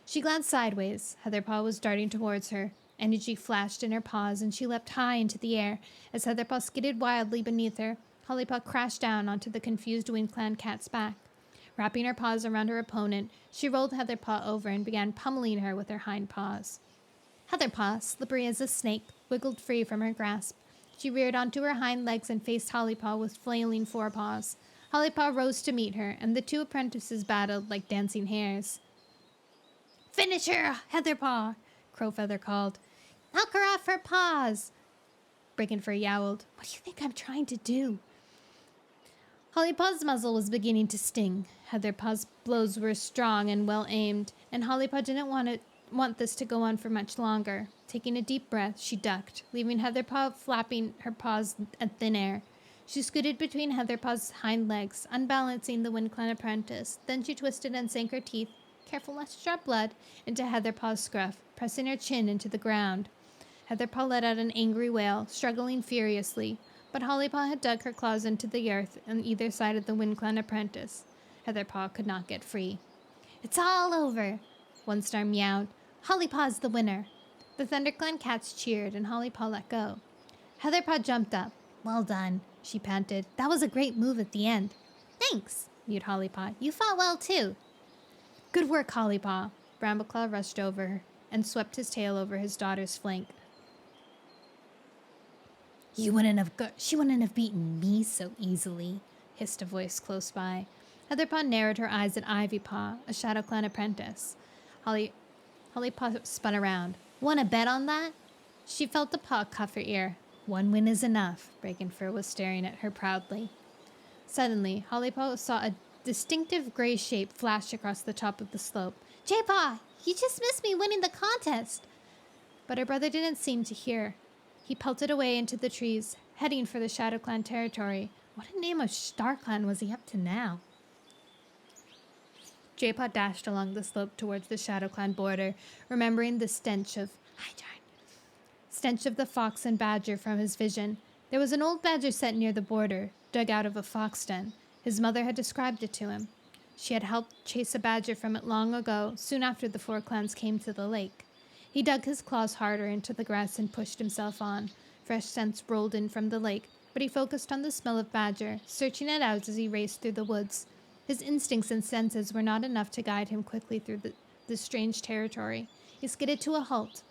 She glanced sideways. Heatherpaw was darting towards her. Energy flashed in her paws, and she leapt high into the air. As Heatherpaw skidded wildly beneath her, Hollypaw crashed down onto the confused Wind Clan cat's back. Wrapping her paws around her opponent, she rolled Heatherpaw over and began pummeling her with her hind paws. Heatherpaw, slippery as a snake, wiggled free from her grasp. She reared onto her hind legs and faced Hollypaw with flailing forepaws. Hollypaw rose to meet her, and the 2 apprentices battled like dancing hares. Finish her, Heatherpaw, Crowfeather called. Knock her off her paws, Brigandfur yowled. What do you think I'm trying to do? Hollypaw's muzzle was beginning to sting. Heatherpaw's blows were strong and well aimed, and Hollypaw didn't want this to go on for much longer. Taking a deep breath, she ducked, leaving Heatherpaw flapping her paws at thin air. She scooted between Heatherpaw's hind legs, unbalancing the WindClan apprentice. Then she twisted and sank her teeth, careful not to drop blood, into Heatherpaw's scruff, pressing her chin into the ground. Heatherpaw let out an angry wail, struggling furiously, but Hollypaw had dug her claws into the earth on either side of the WindClan apprentice. Heatherpaw could not get free. It's all over, One Star meowed. Hollypaw's the winner. The ThunderClan cats cheered, and Hollypaw let go. Heatherpaw jumped up. Well done, she panted. That was a great move at the end. Thanks, mewed Hollypaw. You fought well, too. Good work, Hollypaw. Brambleclaw rushed over her and swept his tail over his daughter's flank. She wouldn't have beaten me so easily, hissed a voice close by. Heatherpaw narrowed her eyes at Ivypaw, a ShadowClan apprentice. Hollypaw spun around. Want to bet on that? She felt the paw cuff her ear. One win is enough, Brigandfur was staring at her proudly. Suddenly, Hollypaw saw a distinctive gray shape flash across the top of the slope. J-Paw, you just missed me winning the contest! But her brother didn't seem to hear. He pelted away into the trees, heading for the ShadowClan territory. What a name of StarClan was he up to now? J-Paw dashed along the slope towards the ShadowClan border, remembering the stench of the fox and badger from his vision. There was an old badger set near the border, dug out of a fox den. His mother had described it to him. She had helped chase a badger from it long ago, soon after the four clans came to the lake. He dug his claws harder into the grass and pushed himself on. Fresh scents rolled in from the lake, but he focused on the smell of badger, searching it out as he raced through the woods. His instincts and senses were not enough to guide him quickly through this strange territory. He skidded to a halt,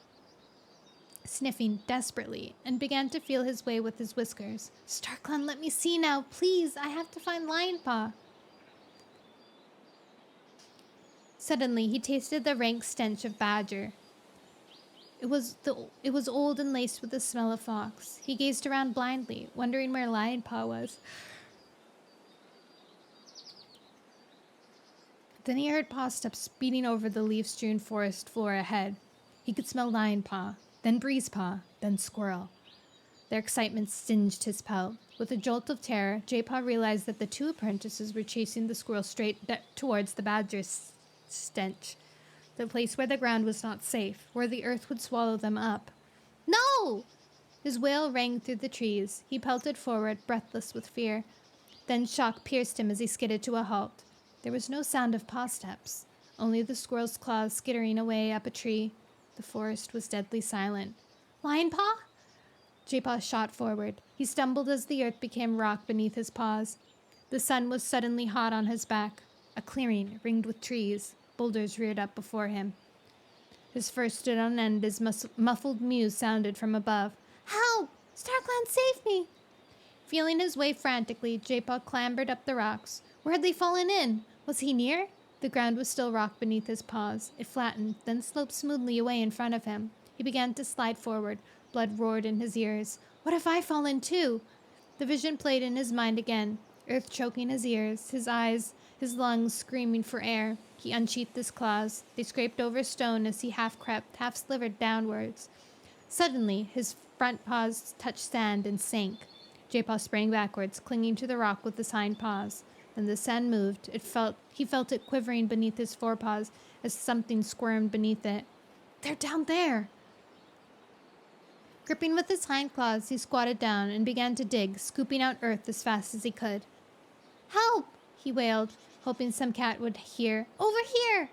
sniffing desperately, and began to feel his way with his whiskers. StarClan, let me see now, please! I have to find Lionpaw! Suddenly, he tasted the rank stench of badger. It was old and laced with the smell of fox. He gazed around blindly, wondering where Lionpaw was. Then he heard paw steps speeding over the leaf-strewn forest floor ahead. He could smell Lionpaw, then Breezepaw, then Squirrel. Their excitement singed his pelt. With a jolt of terror, J-Paw realized that the two apprentices were chasing the squirrel straight towards the badger's stench. The place where the ground was not safe, where the earth would swallow them up. No! His wail rang through the trees. He pelted forward, breathless with fear. Then shock pierced him as he skidded to a halt. There was no sound of paw steps, only the squirrel's claws skittering away up a tree. The forest was deadly silent. Lionpaw? J-Paw shot forward. He stumbled as the earth became rock beneath his paws. The sun was suddenly hot on his back. A clearing, ringed with trees. Boulders reared up before him. His fur stood on end as muffled mews sounded from above. Help! StarClan, save me! Feeling his way frantically, J-Paw clambered up the rocks. Where had they fallen in? Was he near? The ground was still rock beneath his paws. It flattened, then sloped smoothly away in front of him. He began to slide forward. Blood roared in his ears. What if I fall in too? The vision played in his mind again. Earth choking his ears, his eyes, his lungs screaming for air. He unsheathed his claws. They scraped over stone as he half crept, half slithered downwards. Suddenly, his front paws touched sand and sank. J-Paw sprang backwards, clinging to the rock with his hind paws. Then the sand moved. He felt it quivering beneath his forepaws as something squirmed beneath it. They're down there! Gripping with his hind claws, he squatted down and began to dig, scooping out earth as fast as he could. Help! He wailed, hoping some cat would hear. Over here!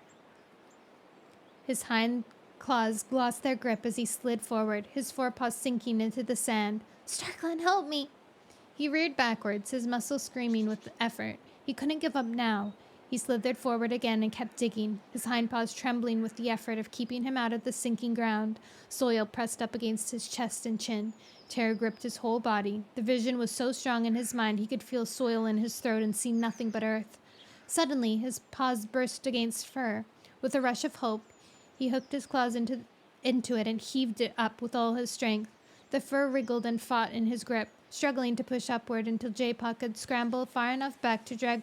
His hind claws lost their grip as he slid forward, his forepaws sinking into the sand. StarClan, help me! He reared backwards, his muscles screaming with effort. He couldn't give up now. He slithered forward again and kept digging, his hindpaws trembling with the effort of keeping him out of the sinking ground. Soil pressed up against his chest and chin. Terror gripped his whole body. The vision was so strong in his mind he could feel soil in his throat and see nothing but earth. Suddenly, his paws burst against fur. With a rush of hope, He hooked his claws into it and heaved it up with all his strength. The fur wriggled and fought in his grip, struggling to push upward until J-Paw could scramble far enough back to drag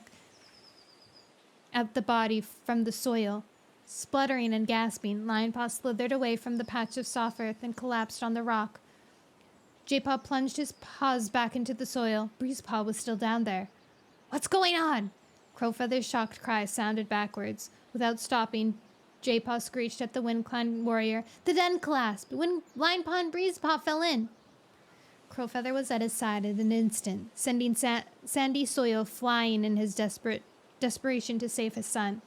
out the body from the soil. Spluttering and gasping, Lionpaw slithered away from the patch of soft earth and collapsed on the rock. J-Paw plunged his paws back into the soil. Breezepaw was still down there. "What's going on?" Crowfeather's shocked cry sounded backwards. Without stopping, J-Paw screeched at the wind-climbed warrior. The den collapsed. Lionpaw and Breezepaw fell in. Crowfeather was at his side in an instant, sending sandy soil flying in his desperation to save his son.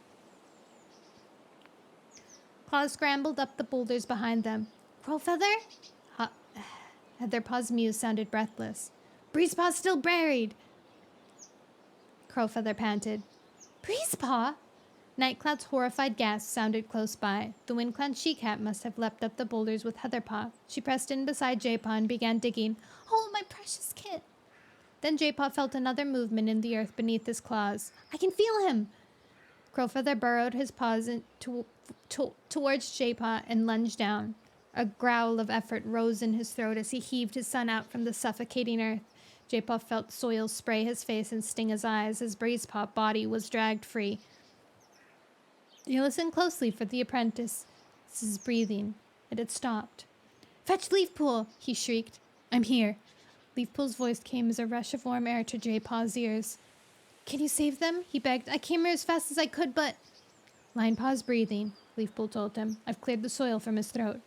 Claws scrambled up the boulders behind them. "Crowfeather?" Heatherpaw's mew sounded breathless. "Breezepaw's still buried!" Crowfeather panted. "Breezepaw?" Nightcloud's horrified gasp sounded close by. The wind-cloud she-cat must have leapt up the boulders with Heatherpaw. She pressed in beside J-Paw and began digging. "Oh, my precious kit!" Then J-Paw felt another movement in the earth beneath his claws. "I can feel him!" Crowfeather burrowed his paws towards J-Paw and lunged down. A growl of effort rose in his throat as he heaved his son out from the suffocating earth. J-Paw felt soil spray his face and sting his eyes as Breezepaw's body was dragged free. He listened closely for the apprentice's breathing. It had stopped. "Fetch Leafpool!" he shrieked. "I'm here." Leafpool's voice came as a rush of warm air to J-Paw's ears. "Can you save them?" he begged. "I came here as fast as I could, but—" "Lionpaw's breathing," Leafpool told him. "I've cleared the soil from his throat."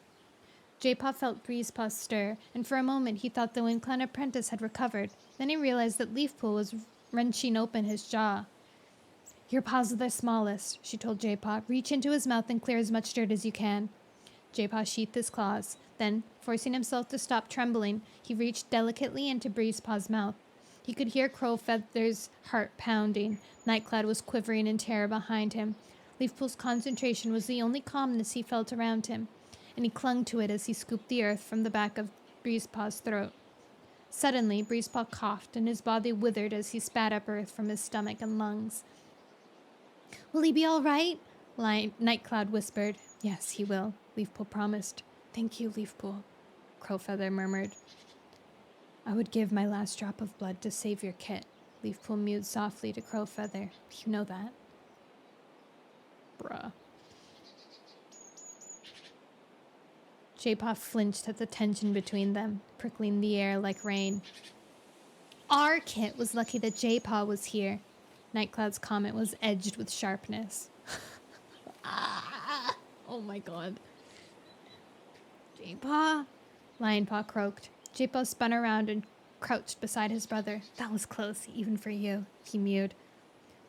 J-Paw felt Breezepaw stir, and for a moment he thought the wind-cloud apprentice had recovered. Then he realized that Leafpool was wrenching open his jaw. "Your paws are the smallest," she told J-Paw. "Reach into his mouth and clear as much dirt as you can." J-Paw sheathed his claws. Then, forcing himself to stop trembling, he reached delicately into Breezepaw's mouth. He could hear Crowfeather's heart pounding. Nightcloud was quivering in terror behind him. Leafpool's concentration was the only calmness he felt around him, and he clung to it as he scooped the earth from the back of Breezepaw's throat. Suddenly, Breezepaw coughed, and his body withered as he spat up earth from his stomach and lungs. "Will he be all right?" Nightcloud whispered. "Yes, he will," Leafpool promised. "Thank you, Leafpool," Crowfeather murmured. "I would give my last drop of blood to save your kit," Leafpool mewed softly to Crowfeather. "You know that." Bruh. J-Paw flinched at the tension between them, prickling the air like rain. "Our kit was lucky that J-Paw was here." Nightcloud's comment was edged with sharpness. Oh my god. "J-Paw?" Lionpaw croaked. J-Paw spun around and crouched beside his brother. "That was close, even for you," he mewed.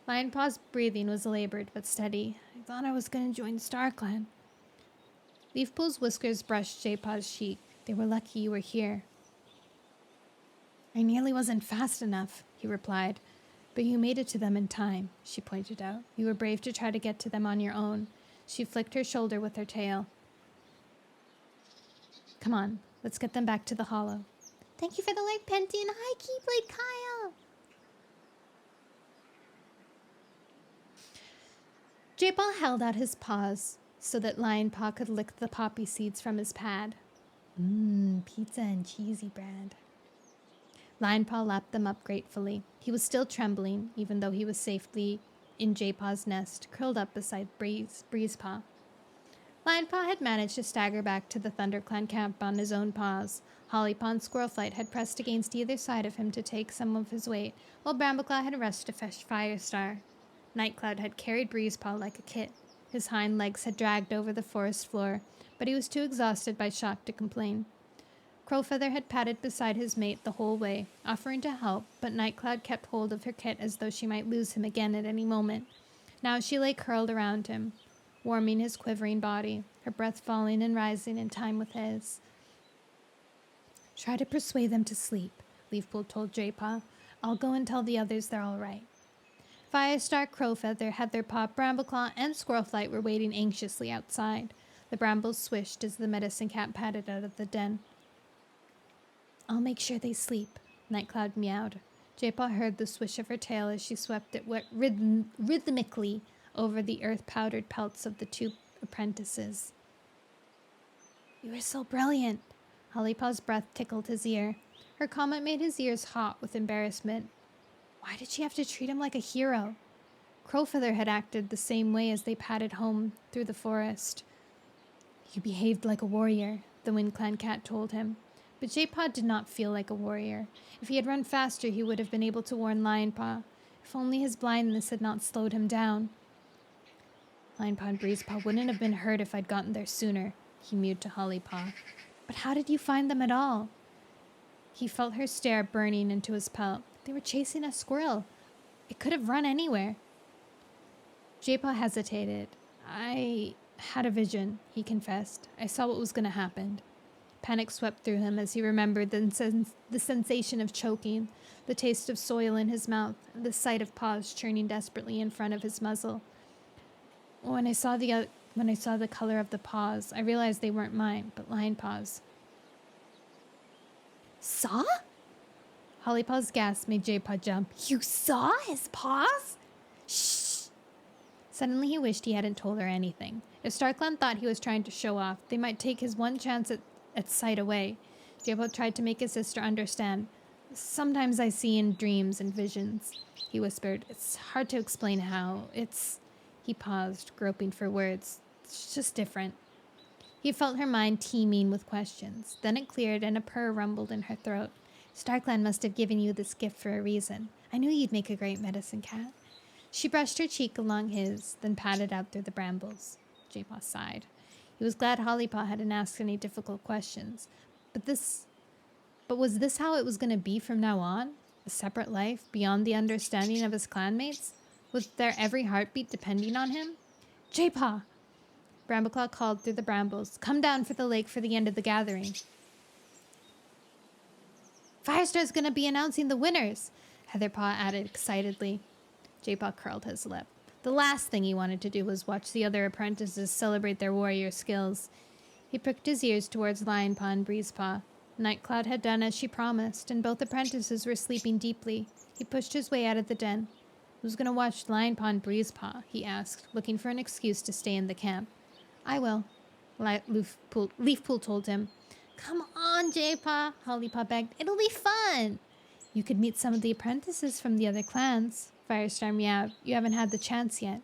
Lionpaw's breathing was labored but steady. "I thought I was going to join StarClan." Leafpool's whiskers brushed J-Paw's cheek. "They were lucky you were here." "I nearly wasn't fast enough," he replied. "But you made it to them in time," she pointed out. "You were brave to try to get to them on your own." She flicked her shoulder with her tail. "Come on, let's get them back to the hollow." "Thank you for the like, Penty, and hi, Keyblade Kyle!" J-Paw held out his paws so that Lionpaw could lick the poppy seeds from his pad. Pizza and cheesy bread. Lionpaw lapped them up gratefully. He was still trembling, even though he was safely in J-Paw's nest, curled up beside Breezepaw. Lionpaw had managed to stagger back to the ThunderClan camp on his own paws. Hollypaw and Squirrelflight had pressed against either side of him to take some of his weight, while Brambleclaw had rushed to fetch Firestar. Nightcloud had carried Breezepaw like a kit. His hind legs had dragged over the forest floor, but he was too exhausted by shock to complain. Crowfeather had padded beside his mate the whole way, offering to help, but Nightcloud kept hold of her kit as though she might lose him again at any moment. Now she lay curled around him, warming his quivering body, her breath falling and rising in time with his. "Try to persuade them to sleep," Leafpool told J-Paw. "I'll go and tell the others they're all right." Firestar, Crowfeather, Heatherpaw, Brambleclaw, and Squirrelflight were waiting anxiously outside. The brambles swished as the medicine cat padded out of the den. "I'll make sure they sleep," Nightcloud meowed. J-Paw heard the swish of her tail as she swept it rhythmically over the earth-powdered pelts of the two apprentices. You were so brilliant. Hollypaw's breath tickled his ear. Her comment made his ears hot with embarrassment. Why did she have to treat him like a hero? Crowfeather had acted the same way as they padded home through the forest. You behaved like a warrior, the Wind Clan cat told him. But J-Paw did not feel like a warrior. If he had run faster, he would have been able to warn Lionpaw. If only his blindness had not slowed him down. Lionpaw and Breezepaw wouldn't have been hurt if I'd gotten there sooner, he mewed to Hollypaw. But how did you find them at all? He felt her stare burning into his pelt. They were chasing a squirrel. It could have run anywhere. J-Paw hesitated. I had a vision, he confessed. I saw what was going to happen. Panic swept through him as he remembered the sensation of choking, the taste of soil in his mouth, and the sight of paws churning desperately in front of his muzzle. When I saw the color of the paws, I realized they weren't mine, but Lionpaw's. Saw? Hollypaw's gasp made J-Paw jump. You saw his paws? Shh! Suddenly he wished he hadn't told her anything. If StarClan thought he was trying to show off, they might take his one chance at sight away. J-Paw tried to make his sister understand. Sometimes I see in dreams and visions, he whispered. It's hard to explain how. He paused, groping for words. It's just different. He felt her mind teeming with questions. Then it cleared and a purr rumbled in her throat. StarClan must have given you this gift for a reason. I knew you'd make a great medicine cat. She brushed her cheek along his, then padded out through the brambles. J-Paw sighed. He was glad Hollypaw hadn't asked any difficult questions. But was this how it was going to be from now on? A separate life beyond the understanding of his clanmates? Was their every heartbeat depending on him? J-Paw! Brambleclaw called through the brambles. Come down for the lake for the end of the gathering. Firestar's gonna be announcing the winners, Heatherpaw added excitedly. J-Paw curled his lip. The last thing he wanted to do was watch the other apprentices celebrate their warrior skills. He pricked his ears towards Lionpaw and Breezepaw. Nightcloud had done as she promised, and both apprentices were sleeping deeply. He pushed his way out of the den. Who's gonna watch Lionpaw and Breezepaw? He asked, looking for an excuse to stay in the camp. I will, Leafpool told him. Come on, J-Paw, Hollypaw begged. It'll be fun. You could meet some of the apprentices from the other clans, Firestar meowed. You haven't had the chance yet.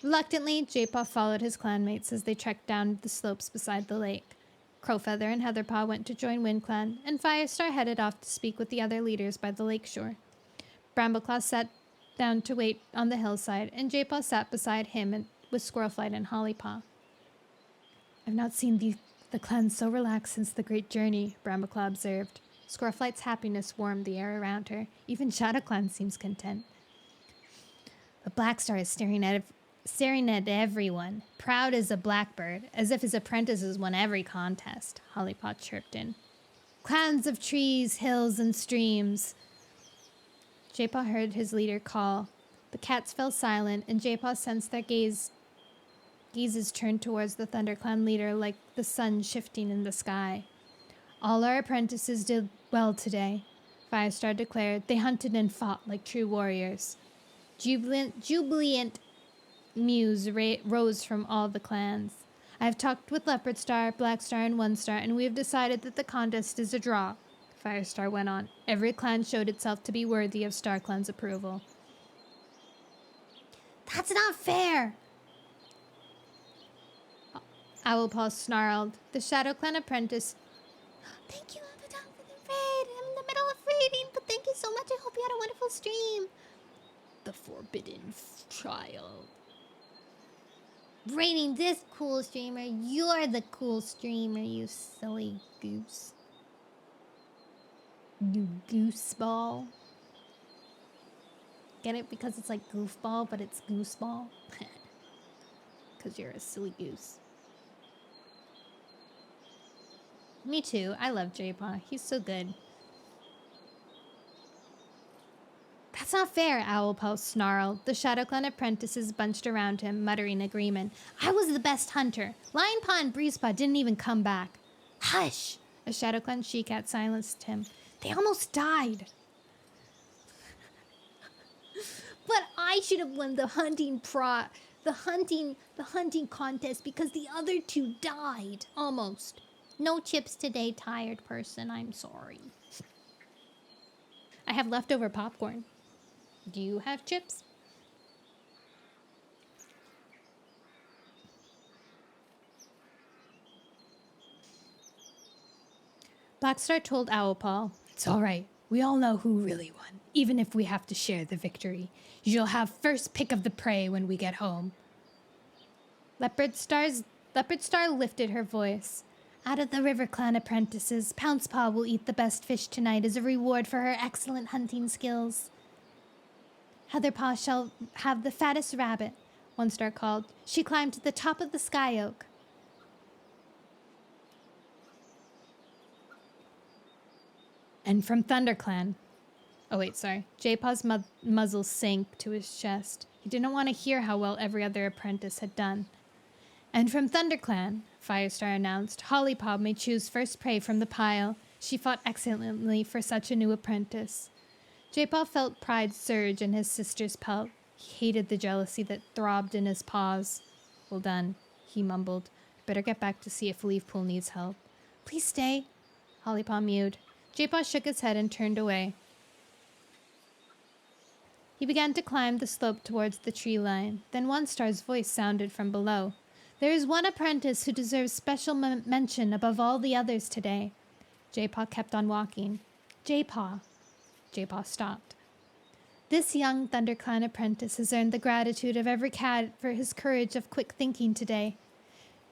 Reluctantly, J-Paw followed his clanmates as they trekked down the slopes beside the lake. Crowfeather and Heatherpaw went to join WindClan, and Firestar headed off to speak with the other leaders by the lakeshore. Brambleclaw sat down to wait on the hillside, and J-Paw sat beside him with Squirrelflight and Hollypaw. I've not seen the clan so relaxed since the great journey, Brambleclaw observed. Squirrelflight's happiness warmed the air around her. Even ShadowClan seems content. But Blackstar is staring at everyone, proud as a blackbird, as if his apprentices won every contest, Hollypaw chirped in. Clans of trees, hills, and streams. J-Paw heard his leader call. The cats fell silent, and J-Paw sensed their gazes turned towards the ThunderClan leader like the sun shifting in the sky. All our apprentices did well today, Firestar declared. They hunted and fought like true warriors. Jubilant mews rose from all the clans. I have talked with Leopardstar, Blackstar, and OneStar, and we have decided that the contest is a draw, Firestar went on. Every clan showed itself to be worthy of StarClan's approval. That's not fair! Owlpaw snarled. The ShadowClan apprentice. Thank you all the time for the raid. I'm in the middle of raiding, but thank you so much. I hope you had a wonderful stream. The forbidden child. Raiding this cool streamer. You're the cool streamer, you silly goose. You gooseball. Get it? Because it's like goofball, but it's gooseball. Because you're a silly goose. Me too. I love J-Paw. He's so good. That's not fair, Owlpaw snarled. The ShadowClan apprentices bunched around him, muttering agreement. I was the best hunter. Lionpaw and Breezepaw didn't even come back. Hush! A ShadowClan she-cat silenced him. They almost died. But I should have won the hunting the hunting contest because the other two died. Almost. No chips today, tired person. I'm sorry. I have leftover popcorn. Do you have chips? Blackstar told Owlpaw, "It's all right. We all know who really won, even if we have to share the victory. You'll have first pick of the prey when we get home." Leopard Star lifted her voice. "Out of the River Clan apprentices, Pouncepaw will eat the best fish tonight as a reward for her excellent hunting skills. Heatherpaw shall have the fattest rabbit," One Star called. She climbed to the top of the sky oak. "And from ThunderClan." Oh, wait, sorry. J-Paw's muzzle sank to his chest. He didn't want to hear how well every other apprentice had done. "And from ThunderClan," Firestar announced, "Hollypaw may choose first prey from the pile. She fought excellently for such a new apprentice." J-Paw felt pride surge in his sister's pelt. He hated the jealousy that throbbed in his paws. "Well done," he mumbled. "Better get back to see if Leafpool needs help." "Please stay," Hollypaw mewed. J-Paw shook his head and turned away. He began to climb the slope towards the tree line. Then One Star's voice sounded from below. "There is one apprentice who deserves special mention above all the others today." J-Paw kept on walking. J-Paw stopped. "This young ThunderClan apprentice has earned the gratitude of every cat for his courage of quick thinking today."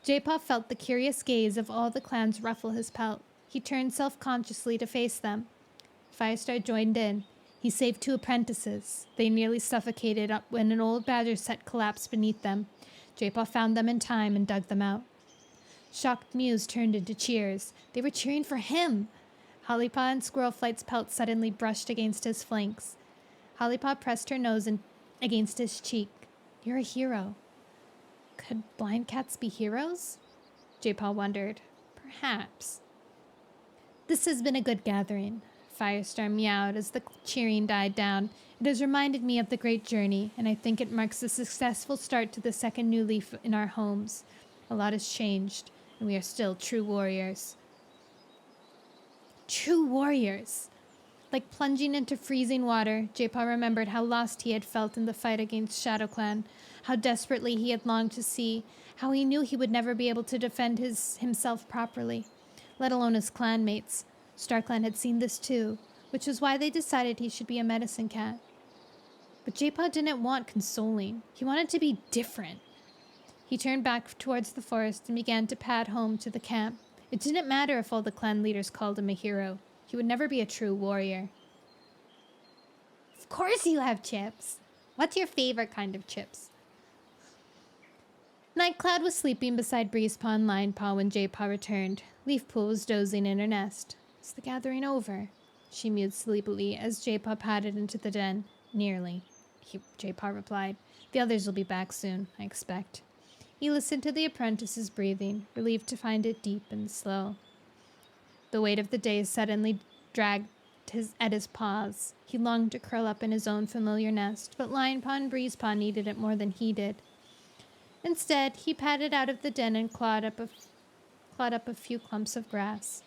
J-Paw felt the curious gaze of all the clans ruffle his pelt. He turned self-consciously to face them. Firestar joined in. He saved 2 apprentices. They nearly suffocated up when an old badger set collapsed beneath them. J-Paw found them in time and dug them out. Shocked mews turned into cheers. They were cheering for him. Hollypaw and Squirrelflight's pelt suddenly brushed against his flanks. Hollypaw pressed her nose against his cheek. "You're a hero." Could blind cats be heroes? J-Paw wondered. Perhaps. "This has been a good gathering," Firestar meowed as the cheering died down. "It has reminded me of the great journey, and I think it marks a successful start to the second new leaf in our homes. A lot has changed, and we are still true warriors." True warriors! Like plunging into freezing water, J-Paw remembered how lost he had felt in the fight against ShadowClan, how desperately he had longed to see, how he knew he would never be able to defend himself properly, let alone his clanmates. StarClan had seen this too, which was why they decided he should be a medicine cat. But J-Paw didn't want consoling. He wanted to be different. He turned back towards the forest and began to pad home to the camp. It didn't matter if all the clan leaders called him a hero. He would never be a true warrior. "Of course you have chips. What's your favorite kind of chips?" Nightcloud was sleeping beside Breezepaw and Linepaw when J-Paw returned. Leafpool was dozing in her nest. "Is the gathering over?" she mewed sleepily as J-Paw padded into the den. "Nearly," J-Paw replied. "The others will be back soon, I expect." He listened to the apprentice's breathing, relieved to find it deep and slow. The weight of the day suddenly dragged at his paws. He longed to curl up in his own familiar nest, but Linepaw and Breezepaw needed it more than he did. Instead, he padded out of the den and clawed up a few clumps of grass.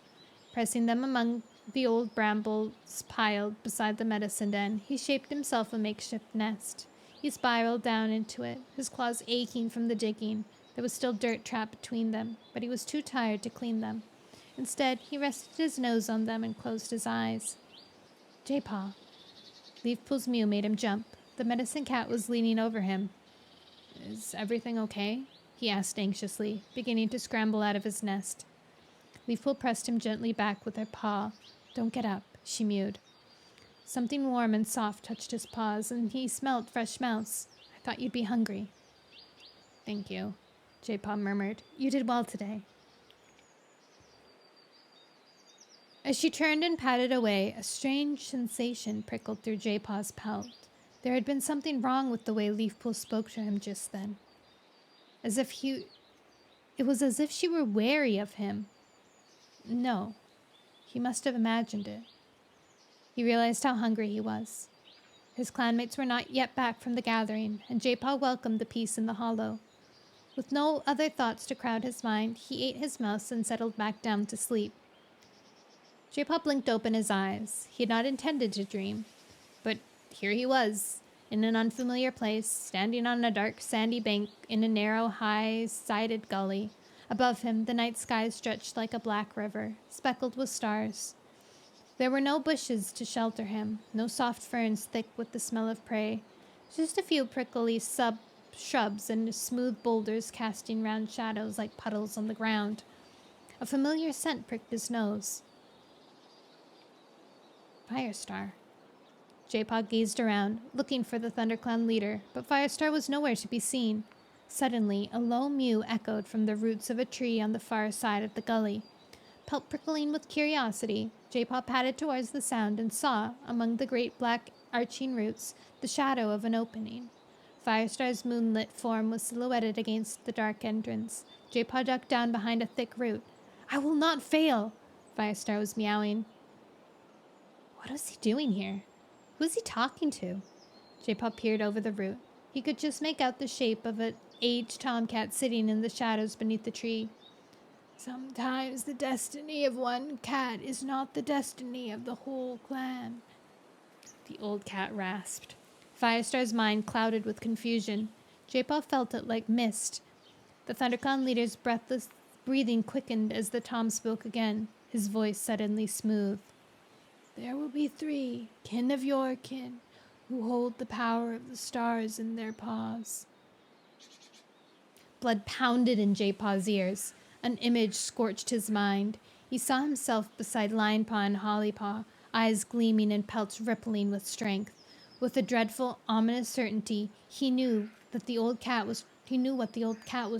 Pressing them among the old brambles piled beside the medicine den, he shaped himself a makeshift nest. He spiraled down into it, his claws aching from the digging. There was still dirt trapped between them, but he was too tired to clean them. Instead, he rested his nose on them and closed his eyes. J-Paw. Leafpool's mew made him jump. The medicine cat was leaning over him. "Is everything okay?" he asked anxiously, beginning to scramble out of his nest. Leafpool pressed him gently back with her paw. "Don't get up," she mewed. Something warm and soft touched his paws, and he smelled fresh mouse. "I thought you'd be hungry." "Thank you," J-Paw murmured. "You did well today." As she turned and padded away, a strange sensation prickled through J-Paw's pelt. There had been something wrong with the way Leafpool spoke to him just then. It was as if she were wary of him. No, he must have imagined it. He realized how hungry he was. His clanmates were not yet back from the gathering, and J-Paw welcomed the peace in the hollow. With no other thoughts to crowd his mind, he ate his mouse and settled back down to sleep. J-Paw blinked open his eyes. He had not intended to dream, but here he was, in an unfamiliar place, standing on a dark sandy bank in a narrow, high-sided gully. Above him, the night sky stretched like a black river, speckled with stars. There were no bushes to shelter him, no soft ferns thick with the smell of prey, just a few prickly shrubs and smooth boulders casting round shadows like puddles on the ground. A familiar scent pricked his nose. Firestar. J-Paw gazed around, looking for the ThunderClan leader, but Firestar was nowhere to be seen. Suddenly, a low mew echoed from the roots of a tree on the far side of the gully. Pelt prickling with curiosity, J-Paw padded towards the sound and saw, among the great black arching roots, the shadow of an opening. Firestar's moonlit form was silhouetted against the dark entrance. J-Paw ducked down behind a thick root. "I will not fail!" Firestar was meowing. What was he doing here? Who was he talking to? J-Paw peered over the root. He could just make out the shape of an aged tomcat sitting in the shadows beneath the tree. Sometimes the destiny of one cat is not the destiny of the whole clan, the old cat rasped. Firestar's mind clouded with confusion. J-Paw felt it like mist. The ThunderClan leader's breathless breathing quickened as the Tom spoke again, his voice suddenly smooth. There will be 3, kin of your kin, who hold the power of the stars in their paws. Blood pounded in J-Paw's ears. An image scorched his mind. He saw himself beside Linepaw and Hollypaw, eyes gleaming and pelts rippling with strength. With a dreadful, ominous certainty, he knew what the old cat was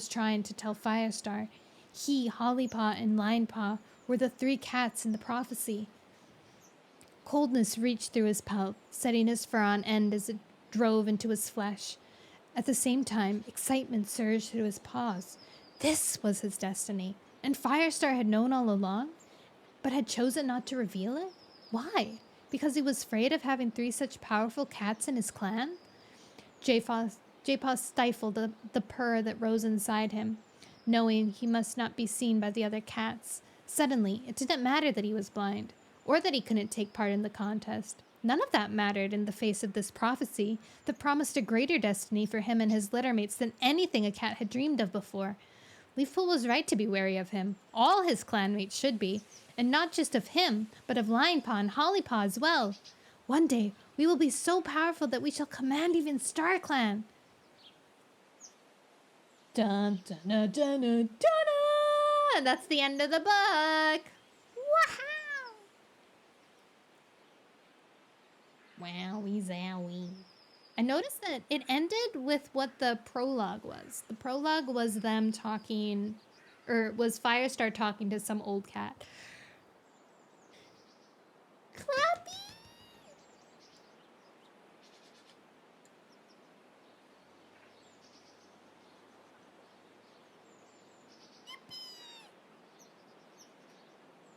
trying to tell Firestar. He, Hollypaw, and Linepaw were the 3 cats in the prophecy. Coldness reached through his pelt, setting his fur on end as it drove into his flesh. At the same time, excitement surged through his paws. This was his destiny, and Firestar had known all along, but had chosen not to reveal it? Why? Because he was afraid of having 3 such powerful cats in his clan? J-Paw stifled the purr that rose inside him, knowing he must not be seen by the other cats. Suddenly, it didn't matter that he was blind, or that he couldn't take part in the contest. None of that mattered in the face of this prophecy that promised a greater destiny for him and his littermates than anything a cat had dreamed of before. Leafpool was right to be wary of him. All his clanmates should be, and not just of him, but of Linepaw and Hollypaw as well. One day, we will be so powerful that we shall command even StarClan. Dun dun dun dun dun dun! That's the end of the book. Wow! Wowie zowie. I noticed that it ended with what the prologue was. The prologue was them talking, or was Firestar talking to some old cat. Clappy!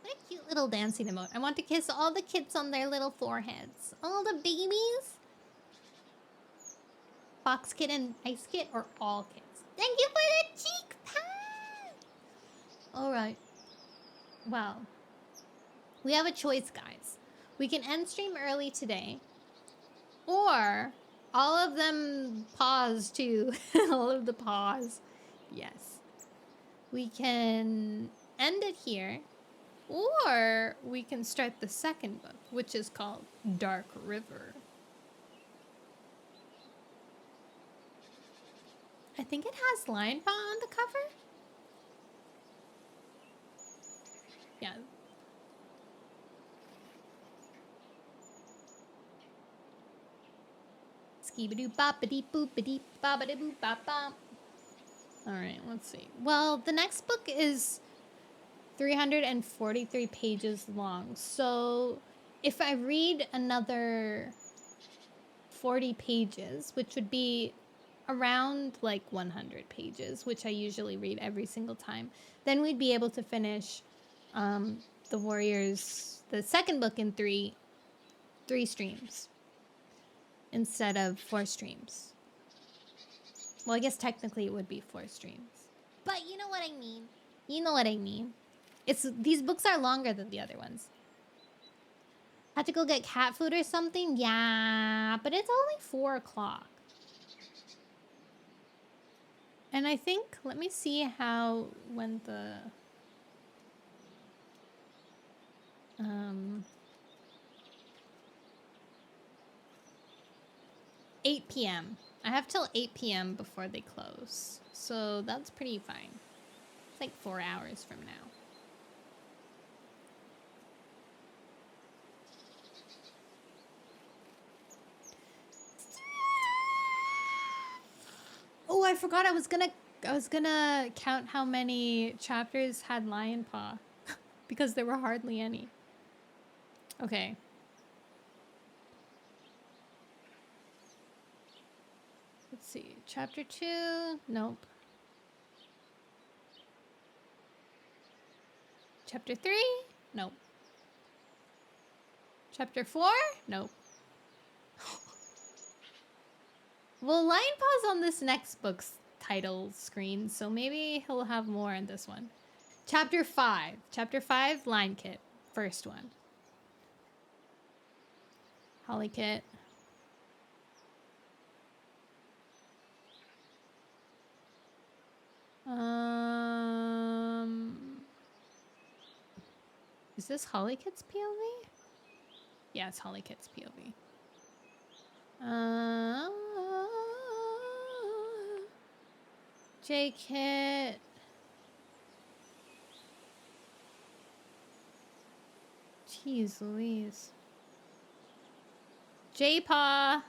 What a cute little dancing emote. I want to kiss all the kids on their little foreheads. All the babies. Fox Kid and Ice Kid, or all kids? Thank you for the cheek pad! Alright. Well, we have a choice, guys. We can end stream early today, or all of them pause too. All of the pause. Yes. We can end it here, or we can start the second book, which is called Dark River. I think it has Linepaw on the cover. Yeah. Skibadoo boppity boopity boppity boop bop bop. Alright, let's see. Well, the next book is 343 pages long. So if I read another 40 pages, which would be around like 100 pages, which I usually read every single time, then we'd be able to finish the Warriors, the second book in three streams. instead of 4 streams. Well, I guess technically it would be 4 streams. But you know what I mean. You know what I mean. These books are longer than the other ones. Had to go get cat food or something? Yeah, but it's only 4 o'clock. And I think, let me see when the... 8 p.m. I have till 8 p.m. before they close. So that's pretty fine. It's like 4 hours from now. Oh, I forgot I was gonna count how many chapters had Lion Paw because there were hardly any. Okay. Let's see. Chapter 2. Nope. Chapter 3. Nope. Chapter 4. Nope. Well, Lion Paw's on this next book's title screen, so maybe he'll have more in this one. Chapter 5. Chapter 5, Lion Kit. First one. Holly Kit. Is this Holly Kit's POV? Yeah, it's Holly Kit's POV. J-Kit. Jeez Louise. J-Paw.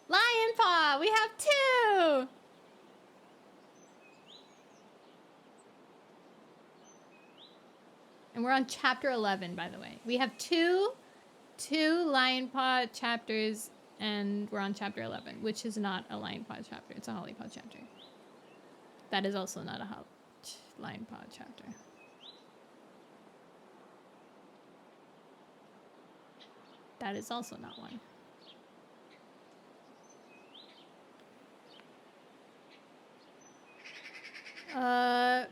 Lion Paw, we have 2! And we're on chapter 11, by the way. We have two Lion Paw chapters, and we're on chapter 11, which is not a Lion Paw chapter. It's a Holly Paw chapter. That is also not a Lion Paw chapter. That is also not one.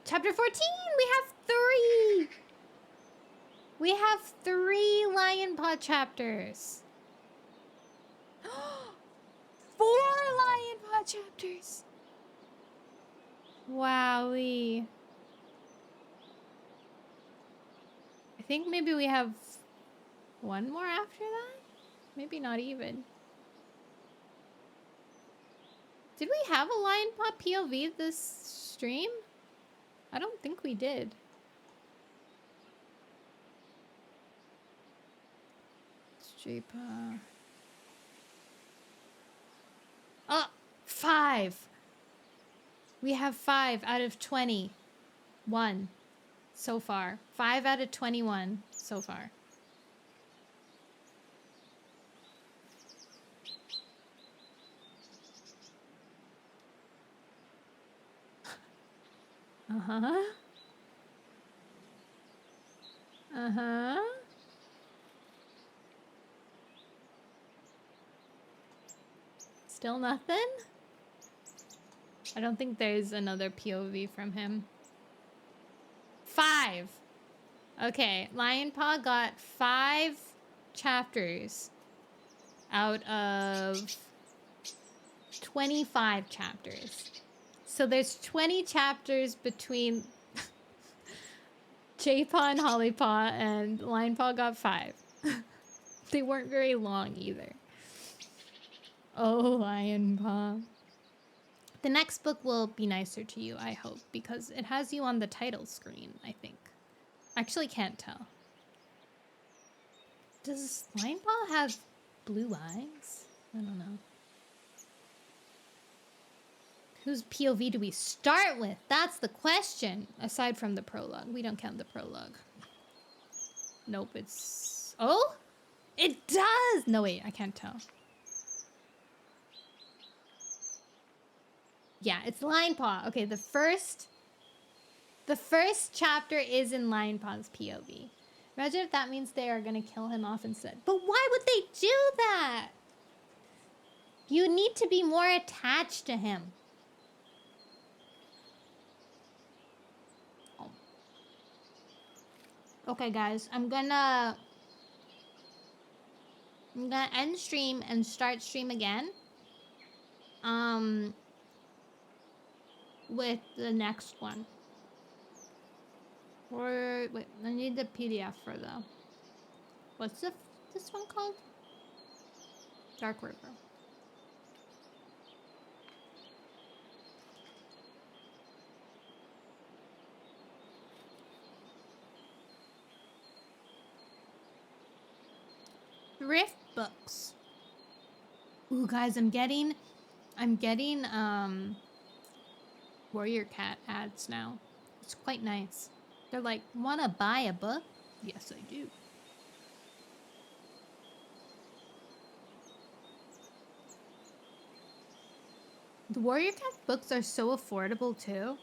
Chapter 14, we have 3! We have 3 Lion Paw chapters. 4 Lion Paw chapters. Wowee. I think maybe we have 1 more after that? Maybe not even. Did we have a Lion Paw POV this stream? I don't think we did. J-Paw. Oh, 5. We have 5 out of 21 so far. 5 out of 21 so far. Uh-huh. Uh-huh. Still nothing? I don't think there's another POV from him. 5. Okay, Lion Paw got 5 chapters out of 25 chapters. So there's 20 chapters between J-Paw and Holly Paw, and Lion Paw got 5. They weren't very long either. Oh, Lion Paw. The next book will be nicer to you, I hope, because it has you on the title screen, I think. Actually can't tell. Does Lion Paw have blue eyes? I don't know. Whose POV do we start with? That's the question. Aside from the prologue. We don't count the prologue. Nope, it's... Oh? It does! No, wait, I can't tell. Yeah, it's Lion Paw. Okay, the first chapter is in Lion Paw's POV. Imagine if that means they are gonna kill him off instead. But why would they do that? You need to be more attached to him. Oh. Okay, guys, I'm gonna end stream and start stream again. With the next one. Or wait, I need the PDF for the. What's this one called? Dark River. Thrift books. Ooh, guys, I'm getting Warrior Cat ads now. It's quite nice. They're like, wanna buy a book? Yes, I do. The Warrior Cat books are so affordable too.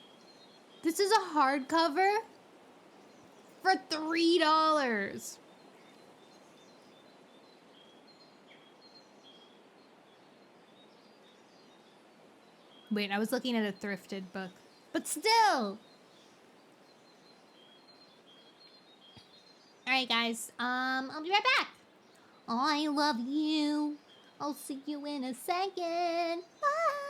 This is a hardcover for $3. Wait, I was looking at a thrifted book. But still! Alright, guys. I'll be right back. I love you. I'll see you in a second. Bye!